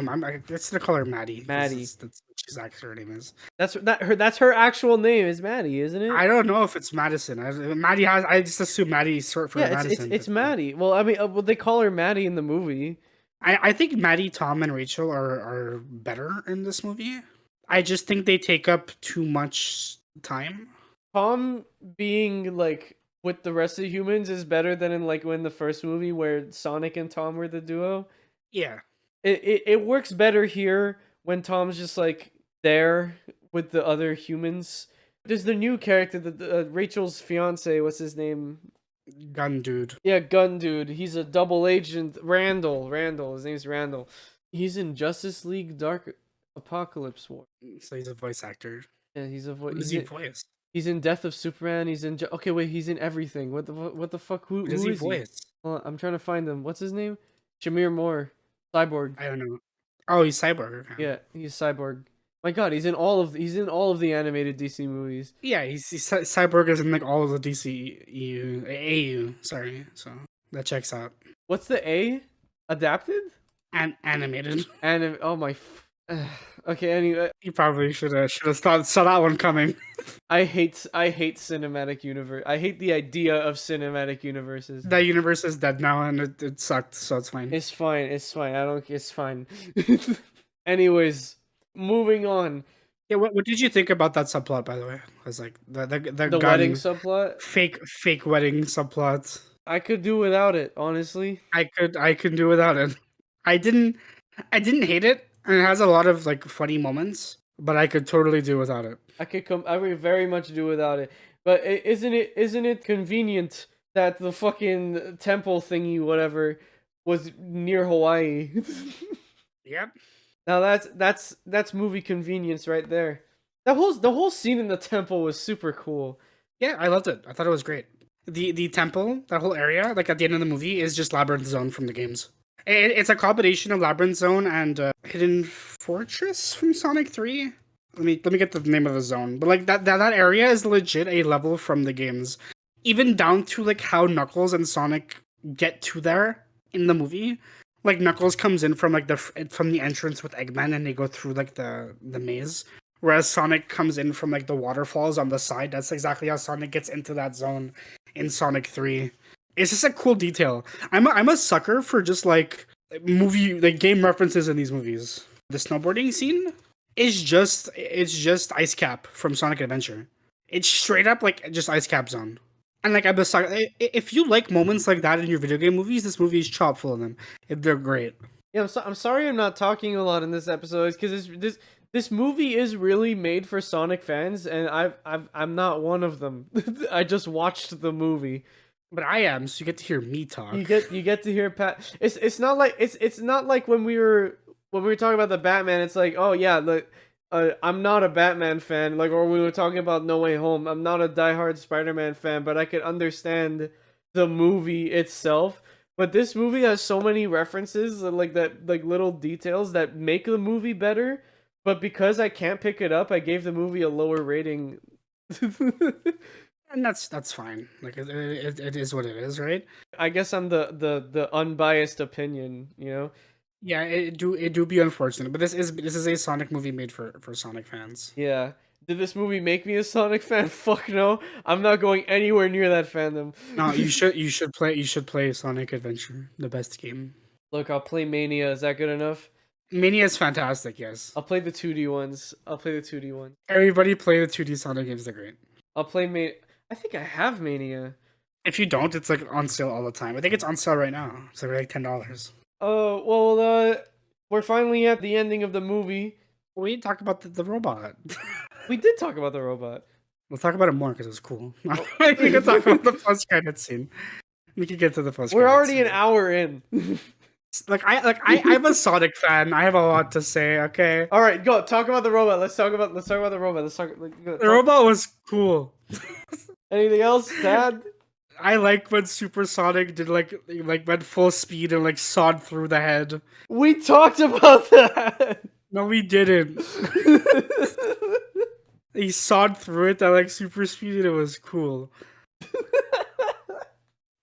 let's call her Maddie. Maddie. That's what she's actually her name is. That's her actual name is Maddie, isn't it? I don't know if it's Madison. Maddie has. I just assume Maddie's short for Madison. It's Maddie. Well, I mean, they call her Maddie in the movie. I think Maddie, Tom, and Rachel are better in this movie. I just think they take up too much time. Tom being like with the rest of the humans is better than in like when the first movie where Sonic and Tom were the duo. Yeah. It works better here when Tom's just like there with the other humans. There's the new character, the Rachel's fiance. What's his name? Gun dude. Yeah, gun dude. He's a double agent. Randall. His name's Randall. He's in Justice League Dark Apocalypse War. So he's a voice actor. Yeah, he's a voice. Who does he voice? He's in Death of Superman. He's in. Okay, wait. He's in everything. What the fuck? Who does he is voice? I'm trying to find him. What's his name? Shamir Moore. Cyborg. I don't know. Oh, he's Cyborg. Okay. Yeah, he's Cyborg. My God, he's in all of the animated DC movies. Yeah, he's Cyborg is in like all of the DC AU. Sorry, so that checks out. What's the A? Adapted? And animated. Oh my. Okay. Anyway, You probably should have saw that one coming. I hate cinematic universe. I hate the idea of cinematic universes. That universe is dead now, and it sucked, so it's fine. It's fine. I don't. It's fine. Anyways, moving on. Yeah, what did you think about that subplot, by the way? It was like the wedding subplot, fake wedding subplot. I could do without it, honestly. I could do without it. I didn't hate it, and it has a lot of like funny moments, but I could totally do without it. I would very much do without it. But isn't it convenient that the fucking temple thingy whatever was near Hawaii? Yep. Now that's movie convenience right there. The whole scene in the temple was super cool. Yeah, I loved it. I thought it was great. The temple, that whole area, like at the end of the movie, is just Labyrinth Zone from the games. It's a combination of Labyrinth Zone and Hidden Fortress from Sonic 3. Let me get the name of the zone. But like that area is legit a level from the games. Even down to like how Knuckles and Sonic get to there in the movie. Like Knuckles comes in from like from the entrance with Eggman and they go through like the maze. Whereas Sonic comes in from like the waterfalls on the side. That's exactly how Sonic gets into that zone in Sonic 3. It's just a cool detail. I'm a sucker for just like movie like game references in these movies. The snowboarding scene it's just Ice Cap from Sonic Adventure. It's straight up like just Ice Cap Zone. And like if you like moments like that in your video game movies, this movie is chock full of them. They're great. Yeah, I'm sorry I'm not talking a lot in this episode because this movie is really made for Sonic fans, and I'm not one of them. I just watched the movie. But I am, so you get to hear me talk. You get to hear Pat. It's not like it's not like when we were talking about the Batman. It's like, oh yeah, like I'm not a Batman fan. Like, or we were talking about No Way Home. I'm not a diehard Spider-Man fan, but I could understand the movie itself. But this movie has so many references, like that, like little details that make the movie better. But because I can't pick it up, I gave the movie a lower rating. And that's fine. Like it is what it is, right? I guess I'm the unbiased opinion, you know? Yeah, it do be unfortunate, but this is a Sonic movie made for Sonic fans. Yeah. Did this movie make me a Sonic fan? Fuck no. I'm not going anywhere near that fandom. No, you should play Sonic Adventure, the best game. Look, I'll play Mania. Is that good enough? Mania is fantastic, yes. I'll play the 2D ones. I'll play the 2D ones. Everybody play the 2D Sonic games, they're great. I'll play I think I have Mania. If you don't, it's like on sale all the time. I think it's on sale right now. It's like $10. Oh, well, we're finally at the ending of the movie. We talk about the robot. We did talk about the robot. We'll talk about it more because it was cool. We can talk about the post credit scene. We can get to the post. We're already an hour in. I'm a Sonic fan. I have a lot to say. Okay. All right, go talk about the robot. Let's talk about the robot. The robot was cool. Anything else, Dad? I like when Super Sonic did like went full speed and like sawed through the head. We talked about that. No, we didn't. He sawed through it at like super speed and it was cool.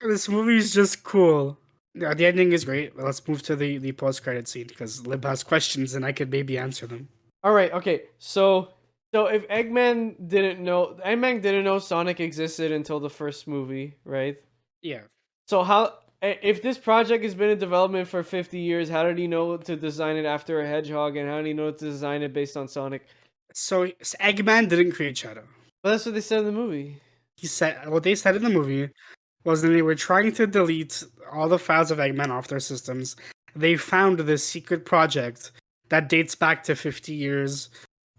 This movie is just cool. Yeah, the ending is great. Let's move to the post credit scene because Lib has questions and I could maybe answer them. All right, okay. So if Eggman didn't know Sonic existed until the first movie, right? Yeah. So if this project has been in development for 50 years, how did he know to design it after a hedgehog, and how did he know to design it based on Sonic? So Eggman didn't create Shadow. Well, that's what they said in the movie. What they said in the movie was that they were trying to delete all the files of Eggman off their systems. They found this secret project that dates back to 50 years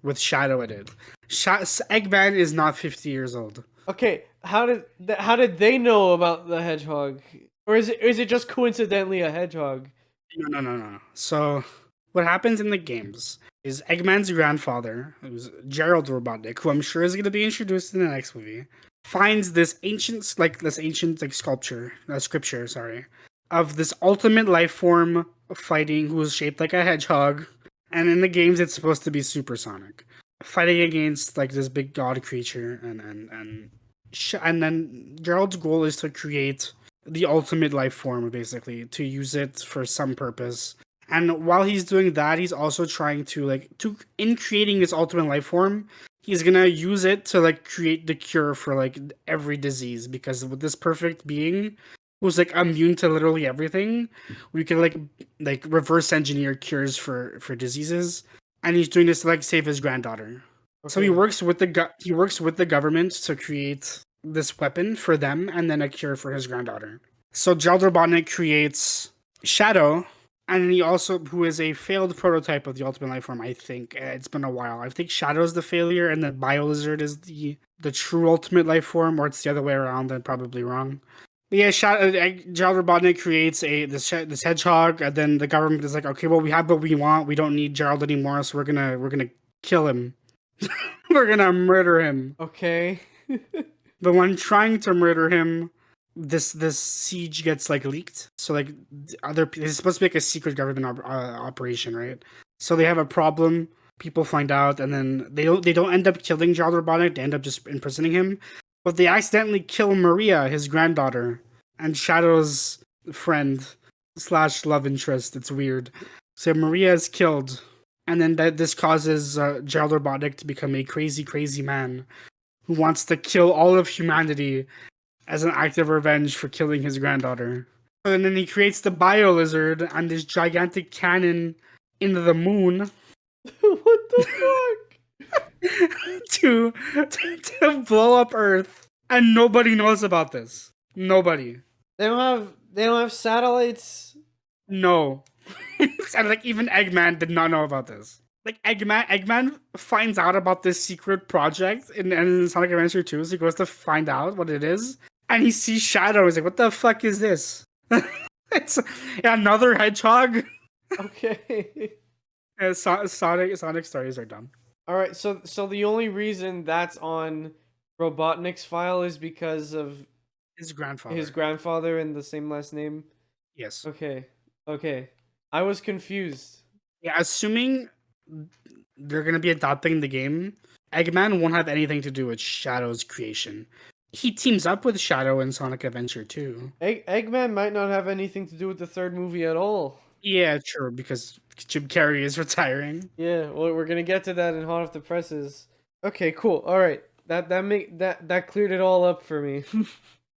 with Shadow in it. Eggman is not 50 years old. Okay, how did they know about the hedgehog? Or is it just coincidentally a hedgehog? No. So what happens in the games is Eggman's grandfather, who's Gerald Robotnik, who I'm sure is going to be introduced in the next movie, finds this ancient scripture, of this ultimate life form fighting who's shaped like a hedgehog, and in the games it's supposed to be supersonic, fighting against like this big god creature, and then Gerald's goal is to create the ultimate life form, basically, to use it for some purpose. And while he's doing that, he's also trying in creating this ultimate life form, he's gonna use it to like create the cure for like every disease, because with this perfect being who's like immune to literally everything, we can like reverse engineer cures for diseases, and he's doing this to like save his granddaughter. Okay. So he works with the government to create this weapon for them, and then a cure for his granddaughter. So Gerald Robotnik creates Shadow, and he also, who is a failed prototype of the ultimate life form. I think it's been a while. I think Shadow's the failure, and then BioLizard is the true ultimate life form, or it's the other way around. I'm probably wrong. But yeah, Gerald Robotnik creates this hedgehog, and then the government is like, okay, well, we have what we want. We don't need Gerald anymore, so we're gonna kill him. We're gonna murder him. Okay. But when trying to murder him, this siege gets like leaked. So like it's supposed to be like a secret government operation, right? So they have a problem. People find out, and then they don't end up killing Gerald Robotnik. They end up just imprisoning him. But they accidentally kill Maria, his granddaughter, and Shadow's friend / love interest. It's weird. So Maria is killed, and then this causes Gerald Robotnik to become a crazy, crazy man who wants to kill all of humanity as an act of revenge for killing his granddaughter. And then he creates the BioLizard and this gigantic cannon into the moon, What the fuck? to blow up Earth, and nobody knows about this. Nobody. They don't have satellites. No. And like even Eggman did not know about this. Like Eggman finds out about this secret project in Sonic Adventure 2, so he goes to find out what it is. And he sees Shadow. He's like, what the fuck is this? It's another hedgehog. Okay. Yeah, Sonic stories are dumb. All right. So the only reason that's on Robotnik's file is because of His grandfather. his grandfather and the same last name. Yes. Okay. Okay. I was confused. Yeah, assuming they're gonna be adopting the game, Eggman won't have anything to do with Shadow's creation. He teams up with Shadow in Sonic Adventure 2. Eggman might not have anything to do with the third movie at all. Yeah, true, because Jim Carrey is retiring. Yeah, well, we're gonna get to that in hot off the presses. Okay, cool. All right, that cleared it all up for me.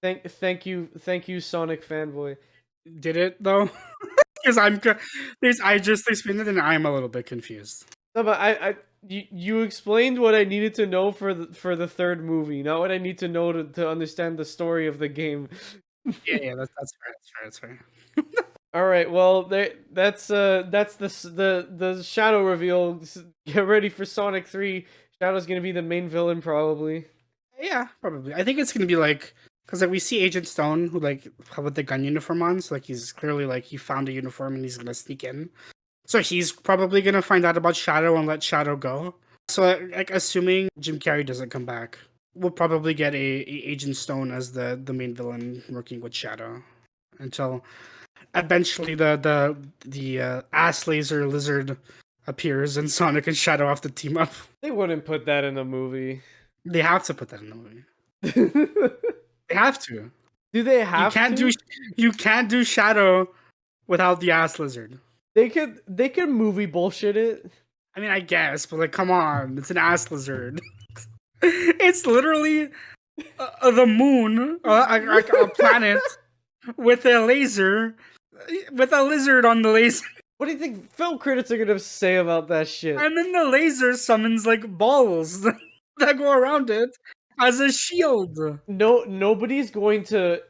thank you, Sonic fanboy. Did it though? Because I just explained it and I'm a little bit confused. No, but you explained what I needed to know for the third movie, not what I need to know to understand the story of the game. Yeah, that's fair. That's fair. All right, well, that's the Shadow reveal. Get ready for Sonic 3. Shadow's gonna be the main villain probably. Yeah, probably. I think it's gonna be like because like we see Agent Stone who like with the gun uniform on, so like he's clearly like he found a uniform and he's gonna sneak in. So he's probably gonna find out about Shadow and let Shadow go. So like assuming Jim Carrey doesn't come back, we'll probably get a Agent Stone as the main villain working with Shadow until eventually the ass laser lizard appears and Sonic and Shadow have to team up. They wouldn't put that in a movie. They have to put that in the movie. They have to. Do they have to? You can't do Shadow without the ass lizard. They could movie bullshit it. I mean, I guess, but like, come on, it's an ass lizard. It's literally the moon, a planet with a laser, with a lizard on the laser. What do you think film critics are gonna say about that shit? And then the laser summons like balls that go around it as a shield. No, nobody's going to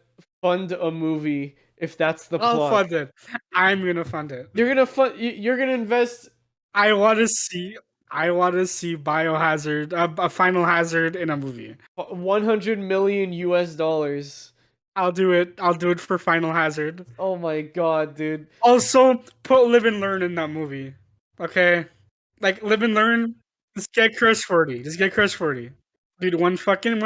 fund a movie if that's the plot. I'll fund it. I'm gonna fund it. You're gonna fund. You're gonna invest. I want to see Biohazard, a Final Hazard in a movie. $100 million US. I'll do it. I'll do it for Final Hazard. Oh my god, dude. Also, put Live and Learn in that movie. Okay? Like, Live and Learn, just get Crush 40. Just get Crush 40. Dude, when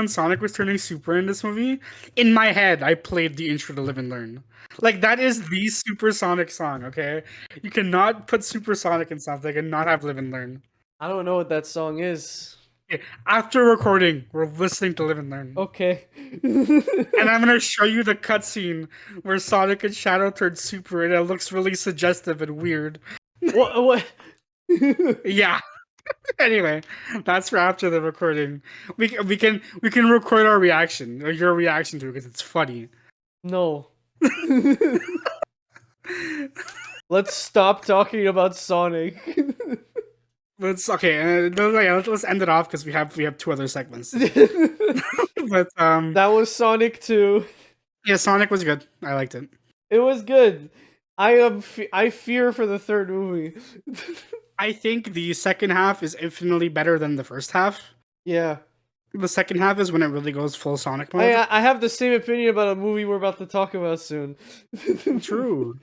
Sonic was turning super in this movie, in my head, I played the intro to Live and Learn. Like, that is the Super Sonic song, okay? You cannot put Super Sonic in something and not have Live and Learn. I don't know what that song is. Okay, after recording, we're listening to Live and Learn. Okay. And I'm gonna show you the cutscene where Sonic and Shadow turn super, and it looks really suggestive and weird. What? Yeah. Anyway, that's for after the recording. We can record our reaction or your reaction to it because it's funny. No. Let's stop talking about Sonic. Let's let's end it off because we have two other segments. But that was Sonic 2. Yeah, Sonic was good. I liked it. It was good. I fear for the third movie. I think the second half is infinitely better than the first half. Yeah. The second half is when it really goes full Sonic mode. I have the same opinion about a movie we're about to talk about soon. True.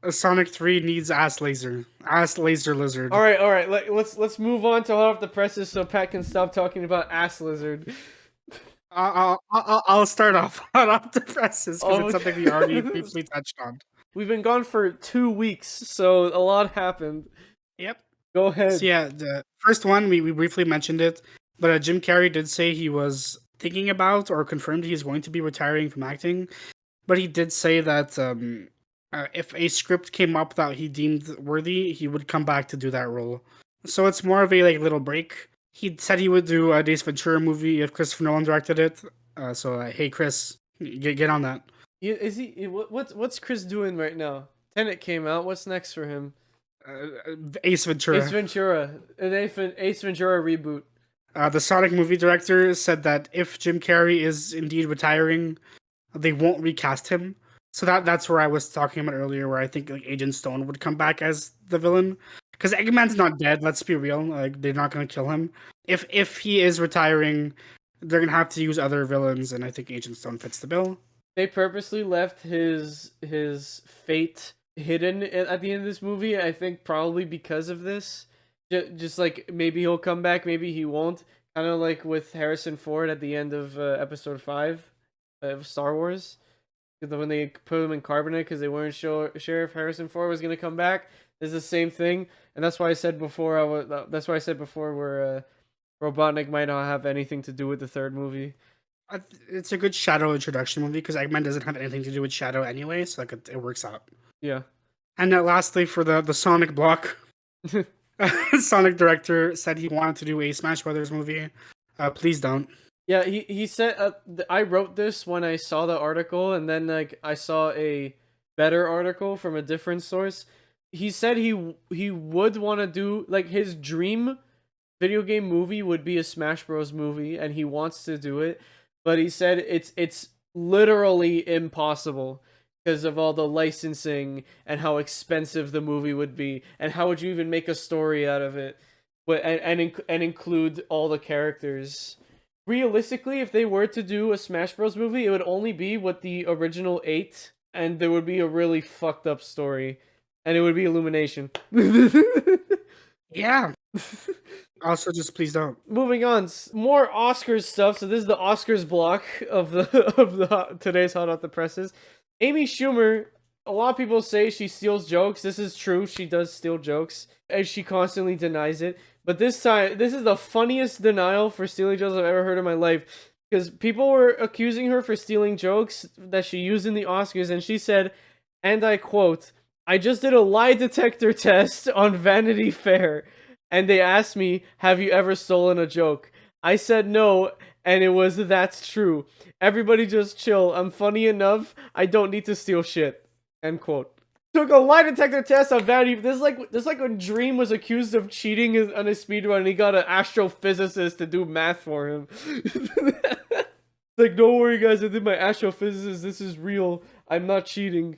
Sonic 3 needs ass laser lizard. All right. Let's move on to hot off the presses so Pat can stop talking about ass lizard. I'll start off hot off the presses because it's something we already briefly touched on. We've been gone for 2 weeks, so a lot happened. Yep. Go ahead. So yeah, the first one we briefly mentioned it, but Jim Carrey did say he was thinking about or confirmed he's going to be retiring from acting, but he did say that if a script came up that he deemed worthy, he would come back to do that role. So it's more of a like little break. He said he would do a Days Ventura movie if Christopher Nolan directed it. Hey Chris, get on that. Is he? What's Chris doing right now? Tenet came out. What's next for him? Ace Ventura. Ace Ventura, an Ace Ventura reboot. The Sonic movie director said that if Jim Carrey is indeed retiring, they won't recast him. So that's where I was talking about earlier, where I think like Agent Stone would come back as the villain, because Eggman's not dead. Let's be real; like they're not going to kill him. If he is retiring, they're going to have to use other villains, and I think Agent Stone fits the bill. They purposely left his fate hidden at the end of this movie. I think probably because of this. Just like maybe he'll come back, maybe he won't. Kind of like with Harrison Ford at the end of Episode 5 of Star Wars, when they put him in carbonite because they weren't sure if Harrison Ford was gonna come back. It's the same thing, and that's why I said before. That's why I said before where Robotnik might not have anything to do with the third movie. It's a good Shadow introduction movie because Eggman doesn't have anything to do with Shadow anyway, so like it works out. Yeah. And lastly, for the Sonic block. Sonic director said he wanted to do a Smash Brothers movie. Please don't. Yeah, he said I wrote this when I saw the article, and then like I saw a better article from a different source. He said he would want to do like his dream video game movie would be a Smash Bros movie, and he wants to do it, but he said it's literally impossible because of all the licensing and how expensive the movie would be, and how would you even make a story out of it, but and include all the characters. Realistically, if they were to do a Smash Bros movie, it would only be with the original 8, and there would be a really fucked up story, and it would be Illumination. Yeah. Also, just please don't. Moving on, more Oscars stuff. So this is the Oscars block of the today's Hot Off the Presses. Amy Schumer, a lot of people say she steals jokes. This is true. She does steal jokes, and she constantly denies it. But this time, this is the funniest denial for stealing jokes I've ever heard in my life. Because people were accusing her for stealing jokes that she used in the Oscars, and she said, and I quote, "I just did a lie detector test on Vanity Fair, and they asked me, have you ever stolen a joke? I said no, and it was, that's true. Everybody just chill. I'm funny enough. I don't need to steal shit." End quote. Took a lie detector test on Vanity. This is like when Dream was accused of cheating on his speedrun, and he got an astrophysicist to do math for him. Like, don't worry guys, I did my astrophysicist. This is real. I'm not cheating.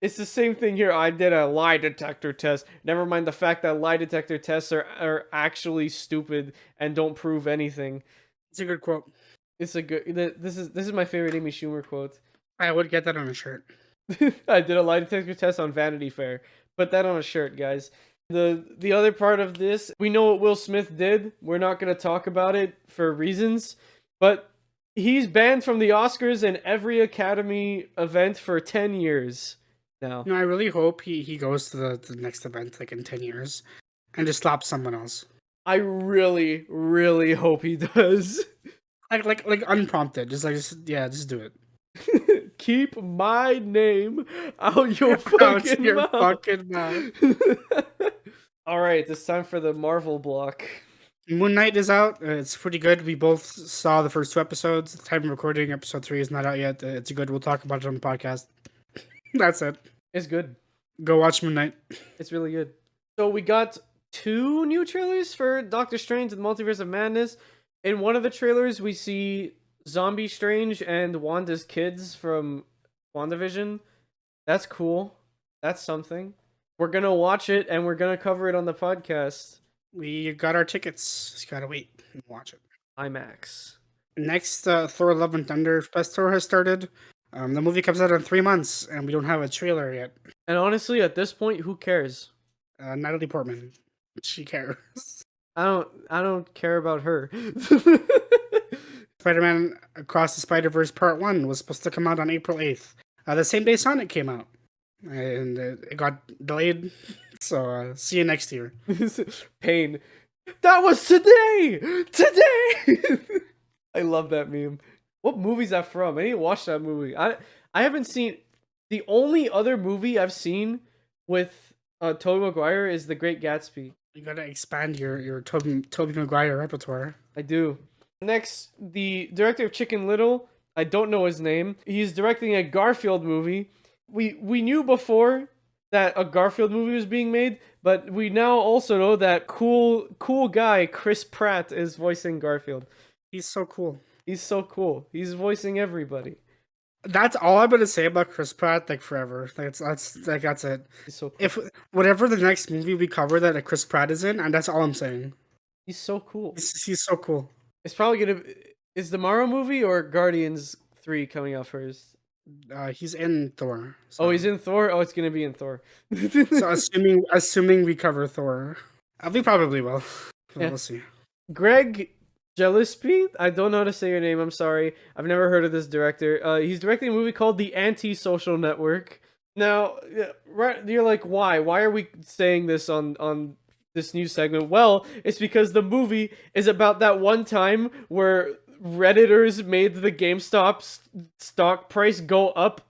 It's the same thing here. I did a lie detector test. Never mind the fact that lie detector tests are actually stupid and don't prove anything. It's a good quote. It's a good. This is my favorite Amy Schumer quote. I would get that on a shirt. I did a lie detector test on Vanity Fair. Put that on a shirt, guys. The other part of this, we know what Will Smith did. We're not going to talk about it for reasons, but he's banned from the Oscars and every Academy event for 10 years now. No, I really hope he goes to the next event like in 10 years and just slaps someone else. I really, really hope he does. Like unprompted. Just do it. Keep my name out your fucking mouth. All right, it's time for the Marvel block. Moon Knight is out. It's pretty good. We both saw the first 2 episodes. The time of recording, episode 3 is not out yet. It's good. We'll talk about it on the podcast. That's it. It's good. Go watch Moon Knight. It's really good. So we got 2 new trailers for Doctor Strange and the Multiverse of Madness. In one of the trailers, we see Zombie Strange and Wanda's kids from WandaVision. That's cool. That's something. We're gonna watch it and we're gonna cover it on the podcast. We got our tickets. Just gotta wait and watch it. IMAX. Next, Thor: Love and Thunder Best Tour has started. The movie comes out in 3 months, and we don't have a trailer yet. And honestly, at this point, who cares? Natalie Portman. She cares. I don't care about her. Spider-Man Across the Spider-Verse Part 1 was supposed to come out on April 8th. The same day Sonic came out. And it got delayed. So, see you next year. Pain. That was today! Today! I love that meme. What movie's that from? I need to watch that movie. I haven't seen... The only other movie I've seen with Tobey Maguire is The Great Gatsby. You gotta expand your Tobey Maguire repertoire. I do. Next, the director of Chicken Little, I don't know his name. He's directing a Garfield movie. We knew before that a Garfield movie was being made, but we now also know that cool guy Chris Pratt is voicing Garfield. He's so cool. He's so cool. He's voicing everybody. That's all I'm gonna say about Chris Pratt, like forever. Like that's it. He's so cool. If whatever the next movie we cover that Chris Pratt is in, and that's all I'm saying. He's so cool. He's so cool. It's probably gonna. Is the Tomorrow movie or Guardians 3 coming out first? He's in Thor. So. Oh, he's in Thor. Oh, it's gonna be in Thor. So assuming we cover Thor, we probably will. Yeah. We'll see. Greg Gillespie? I don't know how to say your name. I'm sorry. I've never heard of this director. He's directing a movie called The Anti-Social Network. Now, right, you're like, why? Why are we saying this on this new segment? Well, it's because the movie is about that one time where Redditors made the GameStop stock price go up.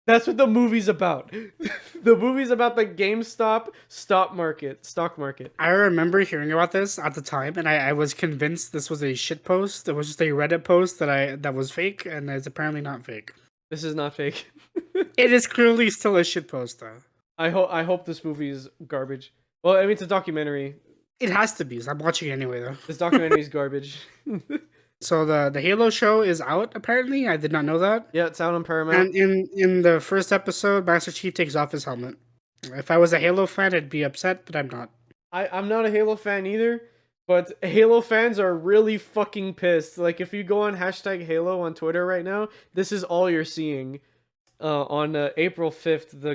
That's what the movie's about. The movie's about the GameStop stock market. I remember hearing about this at the time, and I was convinced this was a shit post. It was just a Reddit post that was fake, and it's apparently not fake. This is not fake. It is clearly still a shit post, though. I hope this movie is garbage. Well, I mean, it's a documentary. It has to be. So I'm watching it anyway, though. This documentary is garbage. So the Halo show is out, apparently. I did not know that. Yeah, it's out on Paramount. And in the first episode, Master Chief takes off his helmet. If I was a Halo fan, I'd be upset, but I'm not. I'm not a Halo fan either, but Halo fans are really fucking pissed. Like, if you go on #Halo on Twitter right now, this is all you're seeing. On April 5th, the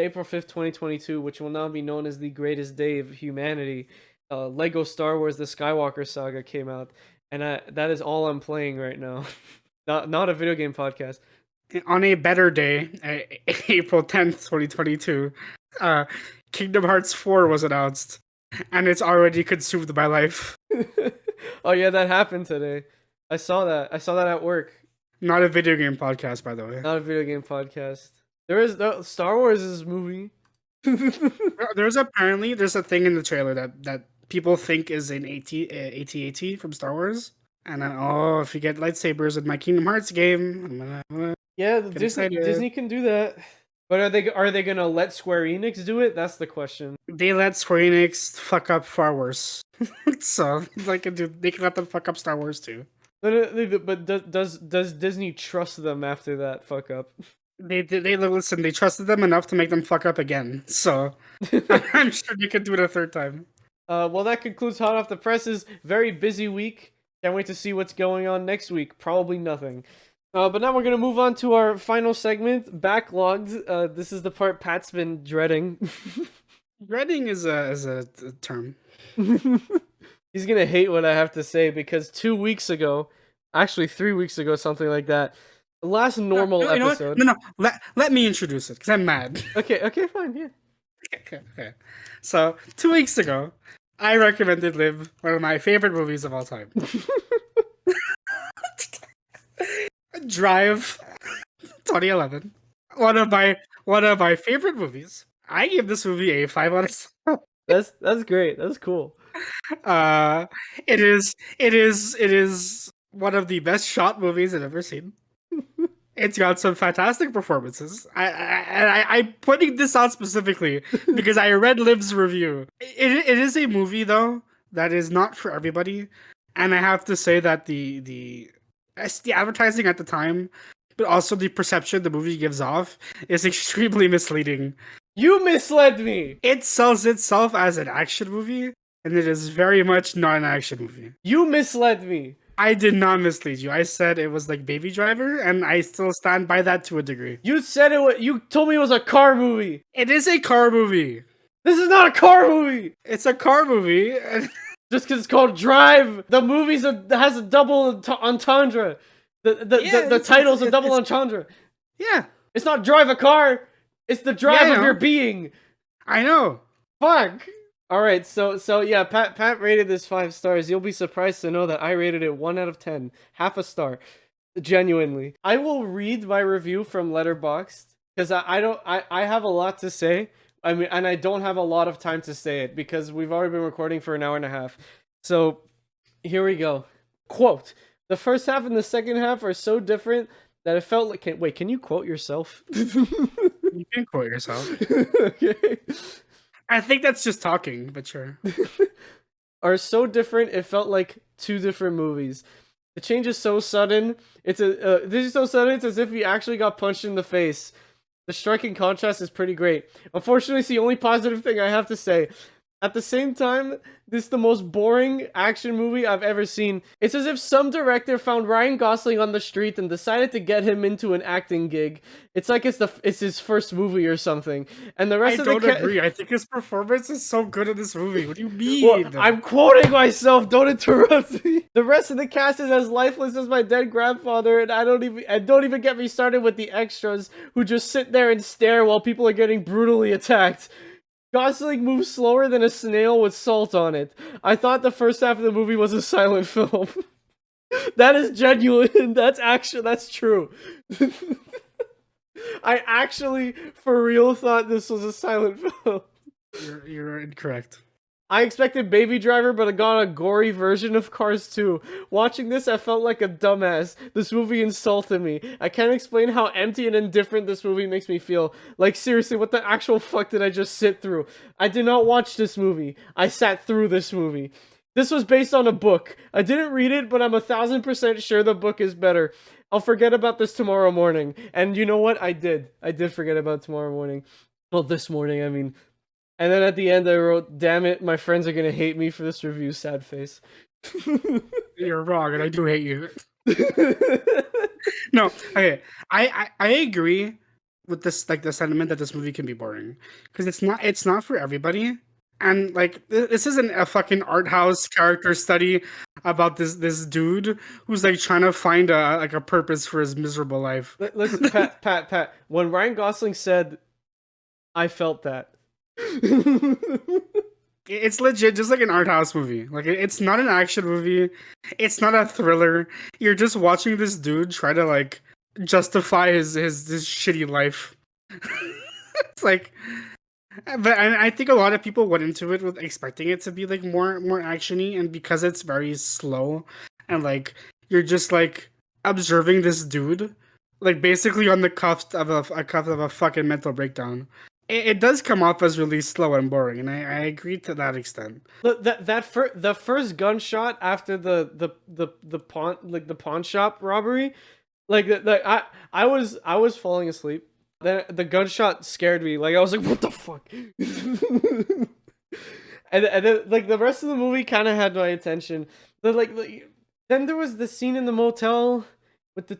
April 5th, 2022, which will now be known as the greatest day of humanity, Lego Star Wars The Skywalker Saga came out. And that is all I'm playing right now. Not a video game podcast. On a better day, April 10th, 2022, Kingdom Hearts 4 was announced, and it's already consumed my life. Oh yeah, that happened today. I saw that at work. Not a video game podcast, by the way. Not a video game podcast. There is Star Wars' movie. There's a thing in the trailer that people think is an AT-AT from Star Wars. And if you get lightsabers in my Kingdom Hearts game, I'm gonna yeah, Disney can do that. But are they gonna let Square Enix do it? That's the question. They let Square Enix fuck up far worse. So they can let them fuck up Star Wars too. But does Disney trust them after that fuck up? They listen. They trusted them enough to make them fuck up again. So I'm sure they could do it a third time. Well, that concludes Hot Off the Presses. Very busy week. Can't wait to see what's going on next week. Probably nothing. But now we're going to move on to our final segment, Backlogged. This is the part Pat's been dreading. Dreading is a term. He's going to hate what I have to say because 2 weeks ago, actually 3 weeks ago, something like that, the last normal episode... No, let me introduce it because I'm mad. Okay, fine, yeah. Okay. So, 2 weeks ago, I recommended Lib one of my favorite movies of all time. Drive, 2011. One of my favorite movies. I give this movie a 5 out of 7. That's great. That's cool. It is one of the best shot movies I've ever seen. It's got some fantastic performances. I'm putting this out specifically because I read Lib's review. It is a movie though that is not for everybody, and I have to say that the advertising at the time, but also the perception the movie gives off, is extremely misleading. You misled me. It sells itself as an action movie, and it is very much not an action movie. You misled me. I did not mislead you. I said it was like Baby Driver, and I still stand by that to a degree. You said you told me it was a car movie. It is a car movie. This is not a car movie. It's a car movie. Just because it's called Drive, the movie's has a double entendre. The title's a double entendre. Yeah. It's not drive a car. It's the drive of your being. I know. Fuck. All right, so yeah, Pat rated this 5 stars. You'll be surprised to know that I rated it 1 out of 10, half a star, genuinely. I will read my review from Letterboxd because I have a lot to say. I mean, and I don't have a lot of time to say it because we've already been recording for an hour and a half. So here we go. Quote: "The first half and the second half are so different that it felt like..." Wait, can you quote yourself? You can quote yourself. Okay. I think that's just talking, but sure. Are so different it felt like two different movies. The change is so sudden. This is so sudden. It's as if he actually got punched in the face. The striking contrast is pretty great. Unfortunately, it's the only positive thing I have to say. At the same time, this is the most boring action movie I've ever seen. It's as if some director found Ryan Gosling on the street and decided to get him into an acting gig. It's like it's his first movie or something. And the rest I of the don't agree. I think his performance is so good in this movie. What do you Well, mean? I'm quoting myself. Don't interrupt me. The rest of the cast is as lifeless as my dead grandfather, and don't even get me started with the extras who just sit there and stare while people are getting brutally attacked. Gosling moves slower than a snail with salt on it. I thought the first half of the movie was a silent film. That is genuine. That's true. I actually, for real, thought this was a silent film. You're incorrect. I expected Baby Driver, but I got a gory version of Cars 2. Watching this, I felt like a dumbass. This movie insulted me. I can't explain how empty and indifferent this movie makes me feel. Like, seriously, what the actual fuck did I just sit through? I did not watch this movie. I sat through this movie. This was based on a book. I didn't read it, but I'm 1000% sure the book is better. I'll forget about this tomorrow morning. And you know what? I did. I did forget about tomorrow morning. Well, this morning, I mean. And then at the end, I wrote, "Damn it, my friends are gonna hate me for this review." Sad face. You're wrong, and I do hate you. No, okay. I agree with this, like the sentiment that this movie can be boring because it's not for everybody. And like this isn't a fucking art house character study about this dude who's like trying to find a purpose for his miserable life. Listen, Pat. When Ryan Gosling said, "I felt that." It's legit just like an art house movie. Like it's not an action movie. It's not a thriller. You're just watching this dude try to like justify his shitty life. It's like, but I think a lot of people went into it with expecting it to be like more actiony, and because it's very slow and like you're just like observing this dude like basically on the cuff of a fucking mental breakdown. It does come off as really slow and boring, and I agree to that extent. The first gunshot after the pawn shop robbery, I was falling asleep. Then the gunshot scared me. Like I was like, what the fuck? and then like the rest of the movie kind of had my attention. But then there was the scene in the motel with the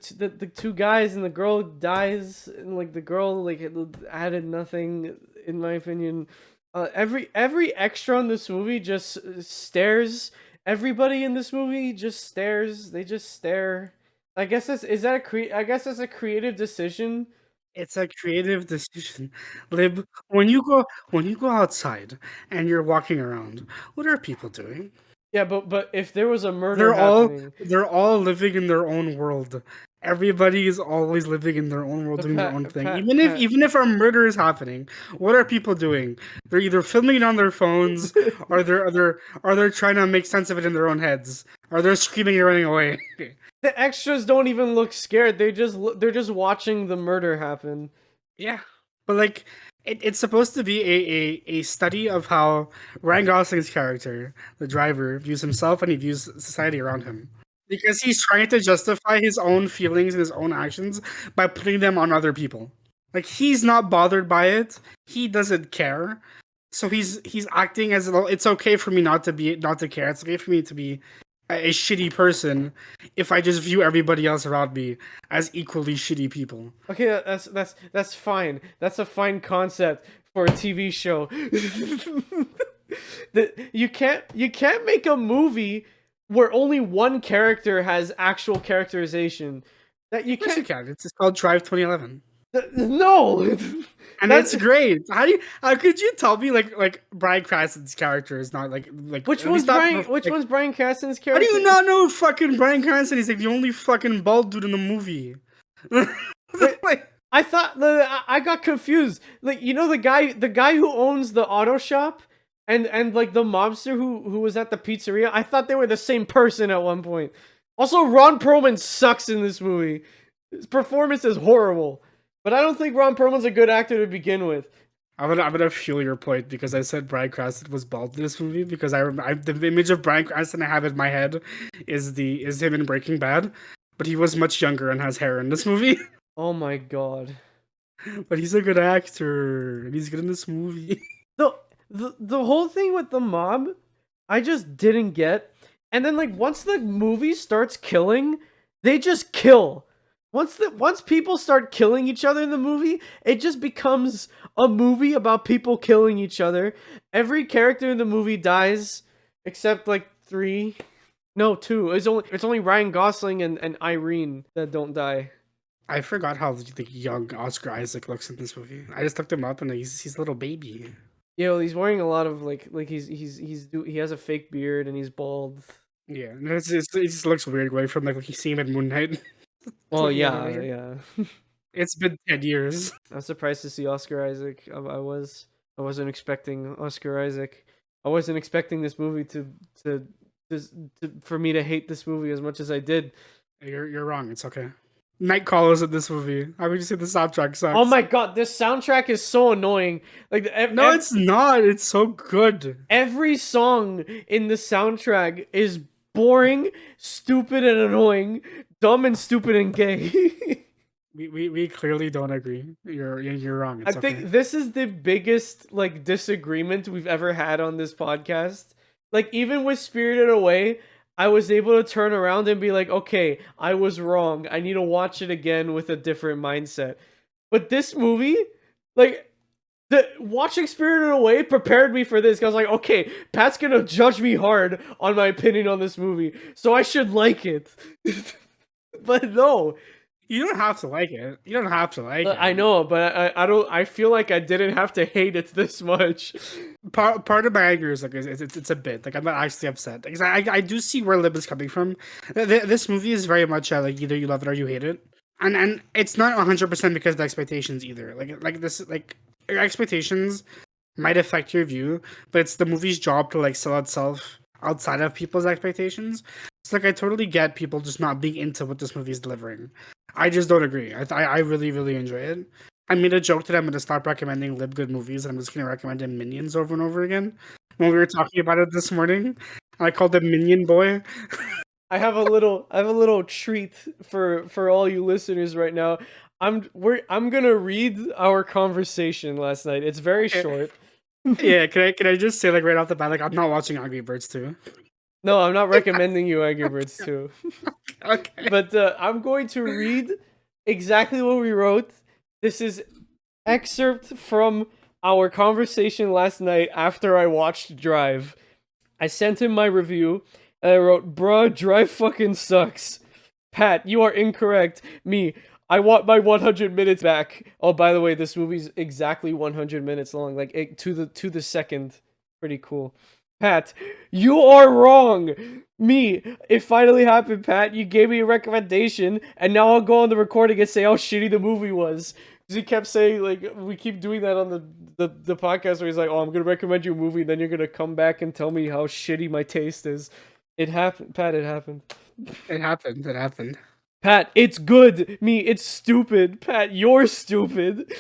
two guys and the girl dies, and like the girl like it added nothing in my opinion. Every extra in this movie just stares. Everybody in this movie just stares. They just stare. I guess I guess that's a creative decision. It's a creative decision. Lib, when you go outside and you're walking around, what are people doing? Yeah, but if there was a murder happening, they're all living in their own world. Everybody is always living in their own world, but doing their own thing. Pat, Even if a murder is happening, what are people doing? They're either filming it on their phones, or they're trying to make sense of it in their own heads, or they're screaming and running away. the extras don't even look scared. They're just watching the murder happen. Yeah, but like it's supposed to be a study of how Ryan Gosling's character, the driver, views himself and he views society around him. Because he's trying to justify his own feelings and his own actions by putting them on other people. Like he's not bothered by it. He doesn't care. So he's acting as though it's okay for me not to care. It's okay for me to be a shitty person if I just view everybody else around me as equally shitty people. Okay, that's fine. That's a fine concept for a TV show. You can't make a movie where only one character has actual characterization. That you Yes, can't. you can. It's called Drive 2011. No. And it's great. How could you tell me like Bryan Cranston's character is not like Which at one's least not Brian? like- Which one's Bryan Cranston's How character? do you not know fucking Bryan Cranston? He's like the only fucking bald dude in the movie. Like, I thought I got confused. Like you know the guy who owns the auto shop and like the mobster who was at the pizzeria. I thought they were the same person at one point. Also, Ron Perlman sucks in this movie. His performance is horrible. But I don't think Ron Perlman's a good actor to begin with. I'm gonna fuel your point because I said Bryan Cranston was bald in this movie because the image of Bryan Cranston I have in my head is him in Breaking Bad, but he was much younger and has hair in this movie. Oh my god. But he's a good actor and he's good in this movie. The the whole thing with the mob, I just didn't get. And then like once the movie starts killing, they just kill. Once people start killing each other in the movie, it just becomes a movie about people killing each other. Every character in the movie dies except like 3. No, 2. It's only Ryan Gosling and Irene that don't die. I forgot how young Oscar Isaac looks in this movie. I just looked him up and he's a little baby. Yeah, well, he's wearing a lot of like he has a fake beard and he's bald. Yeah, and it just looks weird going from like you see him in Moon Knight. Oh Looking at yeah, him. yeah. It's been 10 years. I'm surprised to see Oscar Isaac. I wasn't expecting Oscar Isaac. I wasn't expecting this movie to, for me to hate this movie as much as I did. You're wrong. It's okay. Nightcrawler is in this movie. How would you say the soundtrack sucks? Oh my god, this soundtrack is so annoying. Like No, it's not. It's so good. every song in the soundtrack is boring, stupid and annoying, dumb and stupid and gay. We clearly don't agree. You're wrong. It's I think okay. this is the biggest like disagreement we've ever had on this podcast. Like even with Spirited Away, I was able to turn around and be like, okay, I was wrong. I need to watch it again with a different mindset. But this movie, like the watching Spirited Away prepared me for this. I was like, okay, Pat's gonna judge me hard on my opinion on this movie, so I should like it. But no, You don't have to like it. You don't have to like it. I know, but I don't. I feel like I didn't have to hate it this much. Part of my anger is like it's a bit like I'm not actually upset because I do see where Lib is coming from. This movie is very much like either you love it or you hate it, and it's not 100% because of the expectations either. Like this like your expectations might affect your view, but it's the movie's job to like sell itself outside of people's expectations. It's like I totally get people just not being into what this movie is delivering. I just don't agree. I really enjoy it. I made a joke that I'm going to stop recommending Lib good movies, and I'm just going to recommend him Minions over and over again. When we were talking about it this morning, I called him Minion Boy. I have a little treat for all you listeners right now. I'm gonna read our conversation last night. It's very short. Yeah, can I just say like right off the bat, like I'm not watching Angry Birds 2. No, I'm not recommending you Angry Birds 2. Okay. But I'm going to read exactly what we wrote. This is excerpt from our conversation last night after I watched Drive. I sent him my review, and I wrote, bruh, Drive fucking sucks. Pat, you are incorrect. Me, I want my 100 minutes back. Oh, by the way, this movie's exactly 100 minutes long, like to the second. Pretty cool. Pat, you are wrong. Me, it finally happened, Pat. You gave me a recommendation, and now I'll go on the recording and say how shitty the movie was. Because he kept saying, like, we keep doing that on the podcast where he's like, oh, I'm going to recommend you a movie, and then you're going to come back and tell me how shitty my taste is. It happened, Pat, it happened. It happened. It happened. Pat, it's good. Me, it's stupid. Pat, you're stupid.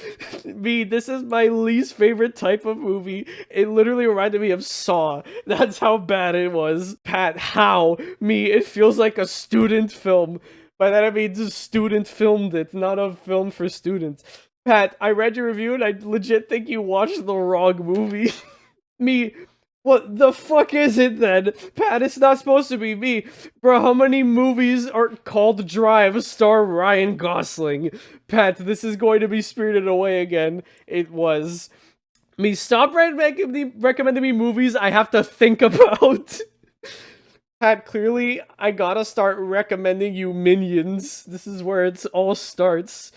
Me, this is my least favorite type of movie. It literally reminded me of Saw. That's how bad it was. Pat, how? Me, it feels like a student film. By that I mean the student filmed it, not a film for students. Pat, I read your review and I legit think you watched the wrong movie. Me, what the fuck is it then? Pat, it's not supposed to be me. Bro, how many movies are called Drive star Ryan Gosling? Pat, this is going to be Spirited Away again. It was. Me, stop recommending me movies I have to think about. Pat, clearly I gotta start recommending you Minions. This is where it all starts.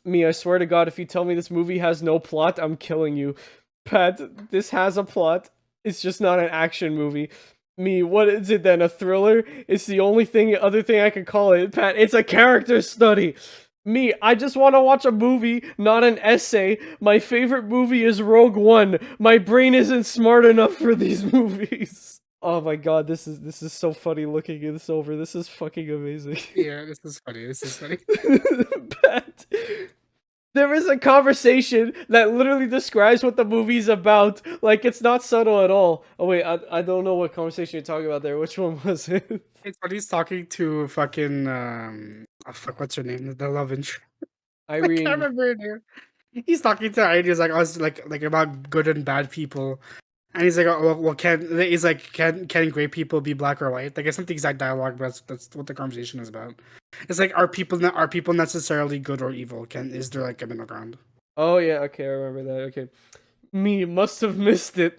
Me, I swear to God, if you tell me this movie has no plot, I'm killing you. Pat, this has a plot. It's just not an action movie. Me, what is it then? A thriller? It's the only other thing I can call it. Pat, it's a character study. Me, I just want to watch a movie, not an essay. My favorite movie is Rogue One. My brain isn't smart enough for these movies. Oh my god, this is so funny looking this over. This is fucking amazing. Yeah, this is funny. This is funny. Pat, There is a conversation that literally describes what the movie's about. Like, it's not subtle at all. Oh, wait, I don't know what conversation you're talking about there. Which one was it? It's when he's talking to fucking oh fuck, what's her name? The love interest. I can't Irene. remember her name. He's talking to Irene. He's like, us like about good and bad people, and he's like, oh, well, can great people be black or white? Like, it's not the exact dialogue, but that's what the conversation is about. It's like, are people necessarily good or evil? Is there like a middle ground? Oh, yeah, okay, I remember that. Okay. Me must have missed it.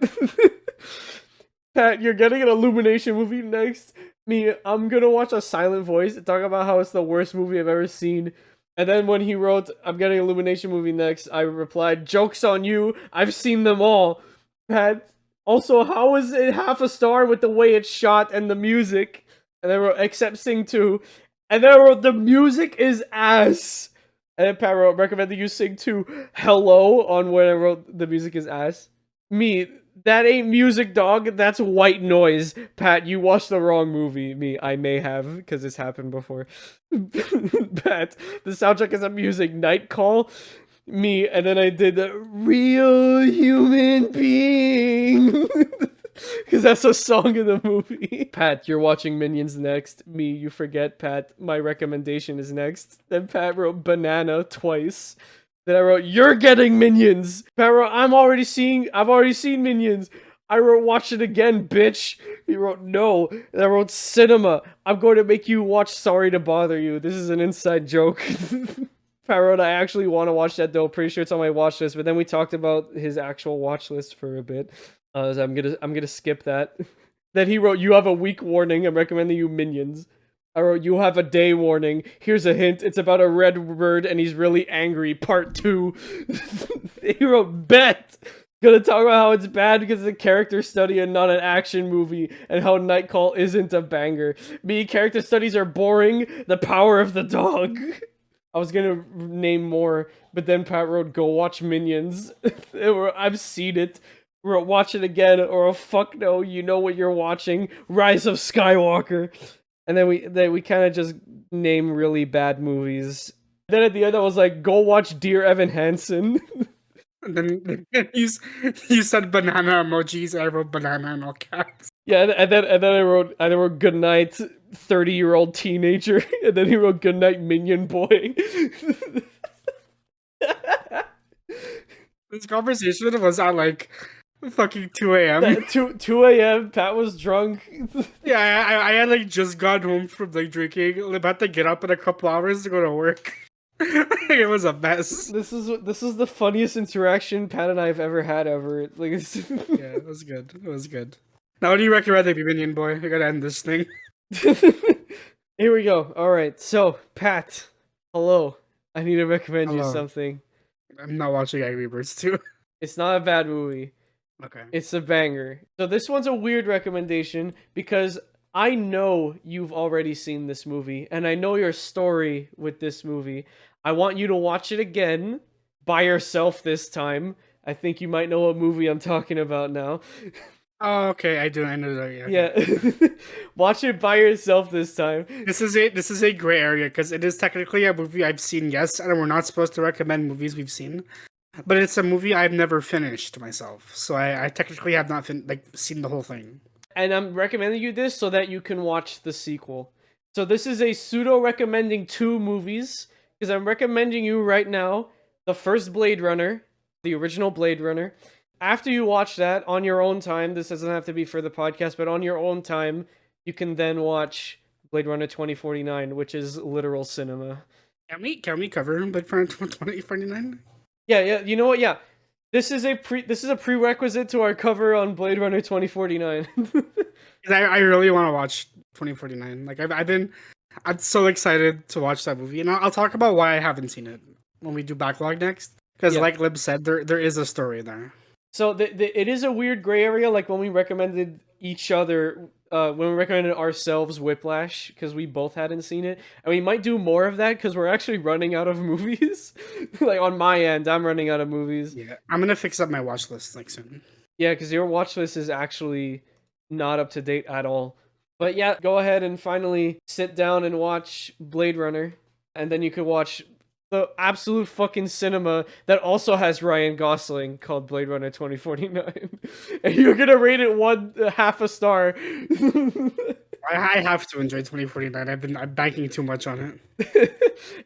Pat, you're getting an Illumination movie next. Me, I'm gonna watch A Silent Voice and talk about how it's the worst movie I've ever seen. And then when he wrote, I'm getting an Illumination movie next, I replied, joke's on you, I've seen them all. Pat, also, how is it half a star with the way it's shot and the music? And then I wrote, except Sing 2. And then I wrote, the music is ass. And then Pat wrote, recommended you Sing 2 hello on when I wrote, the music is ass. Me, that ain't music, dog. That's white noise. Pat, you watched the wrong movie. Me, I may have, because it's happened before. Pat, the soundtrack is a music. Night Call. Me, and then I did the real human being. Because that's a song in the movie. Pat, you're watching Minions next. Me, you forget, Pat. My recommendation is next. Then Pat wrote banana twice. Then I wrote, you're getting Minions. Pat wrote, I've already seen Minions. I wrote, watch it again, bitch. He wrote, no. And I wrote, cinema. I'm going to make you watch Sorry to Bother You. This is an inside joke. Pat wrote, I actually want to watch that though. Pretty sure it's on my watch list. But then we talked about his actual watch list for a bit. So I'm gonna skip that. Then he wrote, you have a week warning. I'm recommending you Minions. I wrote, you have a day warning. Here's a hint. It's about a red bird and he's really angry. Part 2. He wrote, bet. Gonna talk about how it's bad because it's a character study and not an action movie, and how Night Call isn't a banger. Me, character studies are boring. The power of the dog. I was gonna name more, but then Pat wrote, go watch Minions. I've seen it. Wrote, watch it again, or oh, fuck no, you know what you're watching. Rise of Skywalker. And then we kind of just name really bad movies. Then at the end I was like, go watch Dear Evan Hansen. And then you said banana emojis. I wrote banana in all caps. Yeah, and then I wrote good night 30-year-old teenager, and then he wrote good night Minion Boy. This conversation was at like fucking 2 a.m. 2 a.m. Pat was drunk. Yeah, I had like just got home from like drinking. I'm about to get up in a couple hours to go to work. It was a mess. This is the funniest interaction Pat and I have ever had ever. Like, yeah, it was good. It was good. Now, what do you recommend, the Minion Boy? I gotta end this thing. Here we go. All right. So, Pat, hello. I need to recommend you something. I'm not watching Angry Birds 2. It's not a bad movie. Okay. It's a banger. So this one's a weird recommendation because I know you've already seen this movie and I know your story with this movie. I want you to watch it again by yourself this time. I think you might know what movie I'm talking about now. Oh, okay. I know that. Yeah. Watch it by yourself this time. This is a gray area because it is technically a movie I've seen, yes, and we're not supposed to recommend movies we've seen. But it's a movie I've never finished myself, so I technically have not seen the whole thing. And I'm recommending you this so that you can watch the sequel. So this is a pseudo recommending 2 movies because I'm recommending you right now the first Blade Runner, the original Blade Runner. After you watch that on your own time, this doesn't have to be for the podcast, but on your own time, you can then watch Blade Runner 2049, which is literal cinema. Can we cover Blade Runner 2049? Yeah, you know what? Yeah. This is a prerequisite to our cover on Blade Runner 2049. I really want to watch 2049. Like I'm so excited to watch that movie, and I'll talk about why I haven't seen it when we do backlog next. Because like Lib said, there is a story there. So it is a weird gray area. Like when we recommended each other, when we recommended ourselves Whiplash, because we both hadn't seen it, and we might do more of that because we're actually running out of movies. Like on my end, I'm running out of movies. Yeah, I'm gonna fix up my watch list like soon. Yeah, because your watch list is actually not up to date at all. But yeah, go ahead and finally sit down and watch Blade Runner, and then you could watch the absolute fucking cinema that also has Ryan Gosling called Blade Runner 2049. And you're gonna rate it half a star. I have to enjoy 2049. I'm banking too much on it.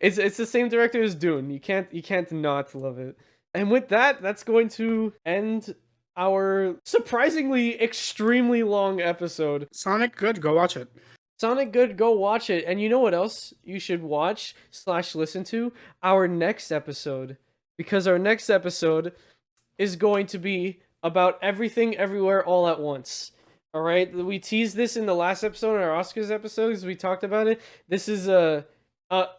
It's the same director as Dune. You can't not love it. And with that, that's going to end our surprisingly extremely long episode. Sonic, good. Go watch it. Sonic good, go watch it. And you know what else you should watch / listen to? Our next episode. Because our next episode is going to be about everything everywhere all at once. All right, we teased this in the last episode, our Oscars episode, because we talked about it. This is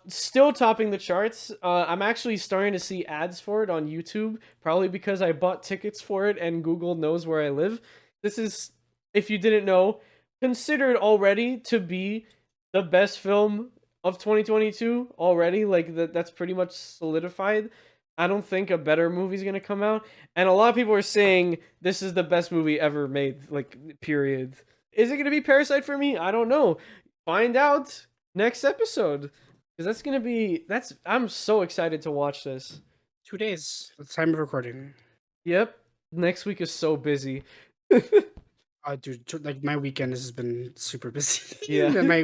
still topping the charts. I'm actually starting to see ads for it on YouTube, probably because I bought tickets for it and Google knows where I live. This is, if you didn't know, considered already to be the best film of 2022 already. Like that's pretty much solidified. I don't think a better movie's gonna come out, and a lot of people are saying this is the best movie ever made. Like, period. Is it gonna be Parasite for me? I don't know. Find out next episode, because I'm so excited to watch this. 2 days. The time of recording. Yep. Next week is so busy. Dude, like my weekend has been super busy. Yeah. And my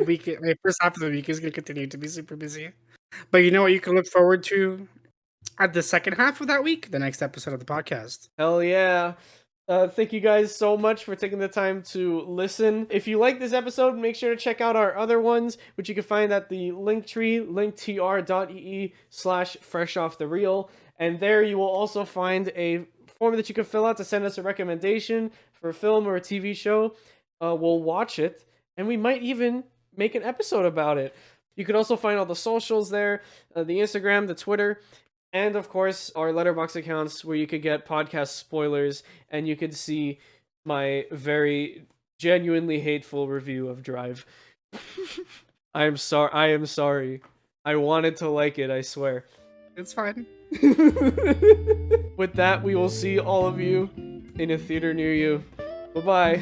first half of the week is gonna continue to be super busy. But you know what you can look forward to at the second half of that week? The next episode of the podcast. Hell yeah. Thank you guys so much for taking the time to listen. If you like this episode, make sure to check out our other ones, which you can find at the Linktree, linktr.ee/freshoffthereal. And there you will also find a form that you can fill out to send us a recommendation for a film or a TV show. We'll watch it, and we might even make an episode about it. You could also find all the socials there, the Instagram, the Twitter, and of course our Letterboxd accounts, where you could get podcast spoilers and you could see my very genuinely hateful review of Drive. I am sorry. I wanted to like it, I swear. It's fine. With that, we will see all of you in a theater near you. Bye-bye.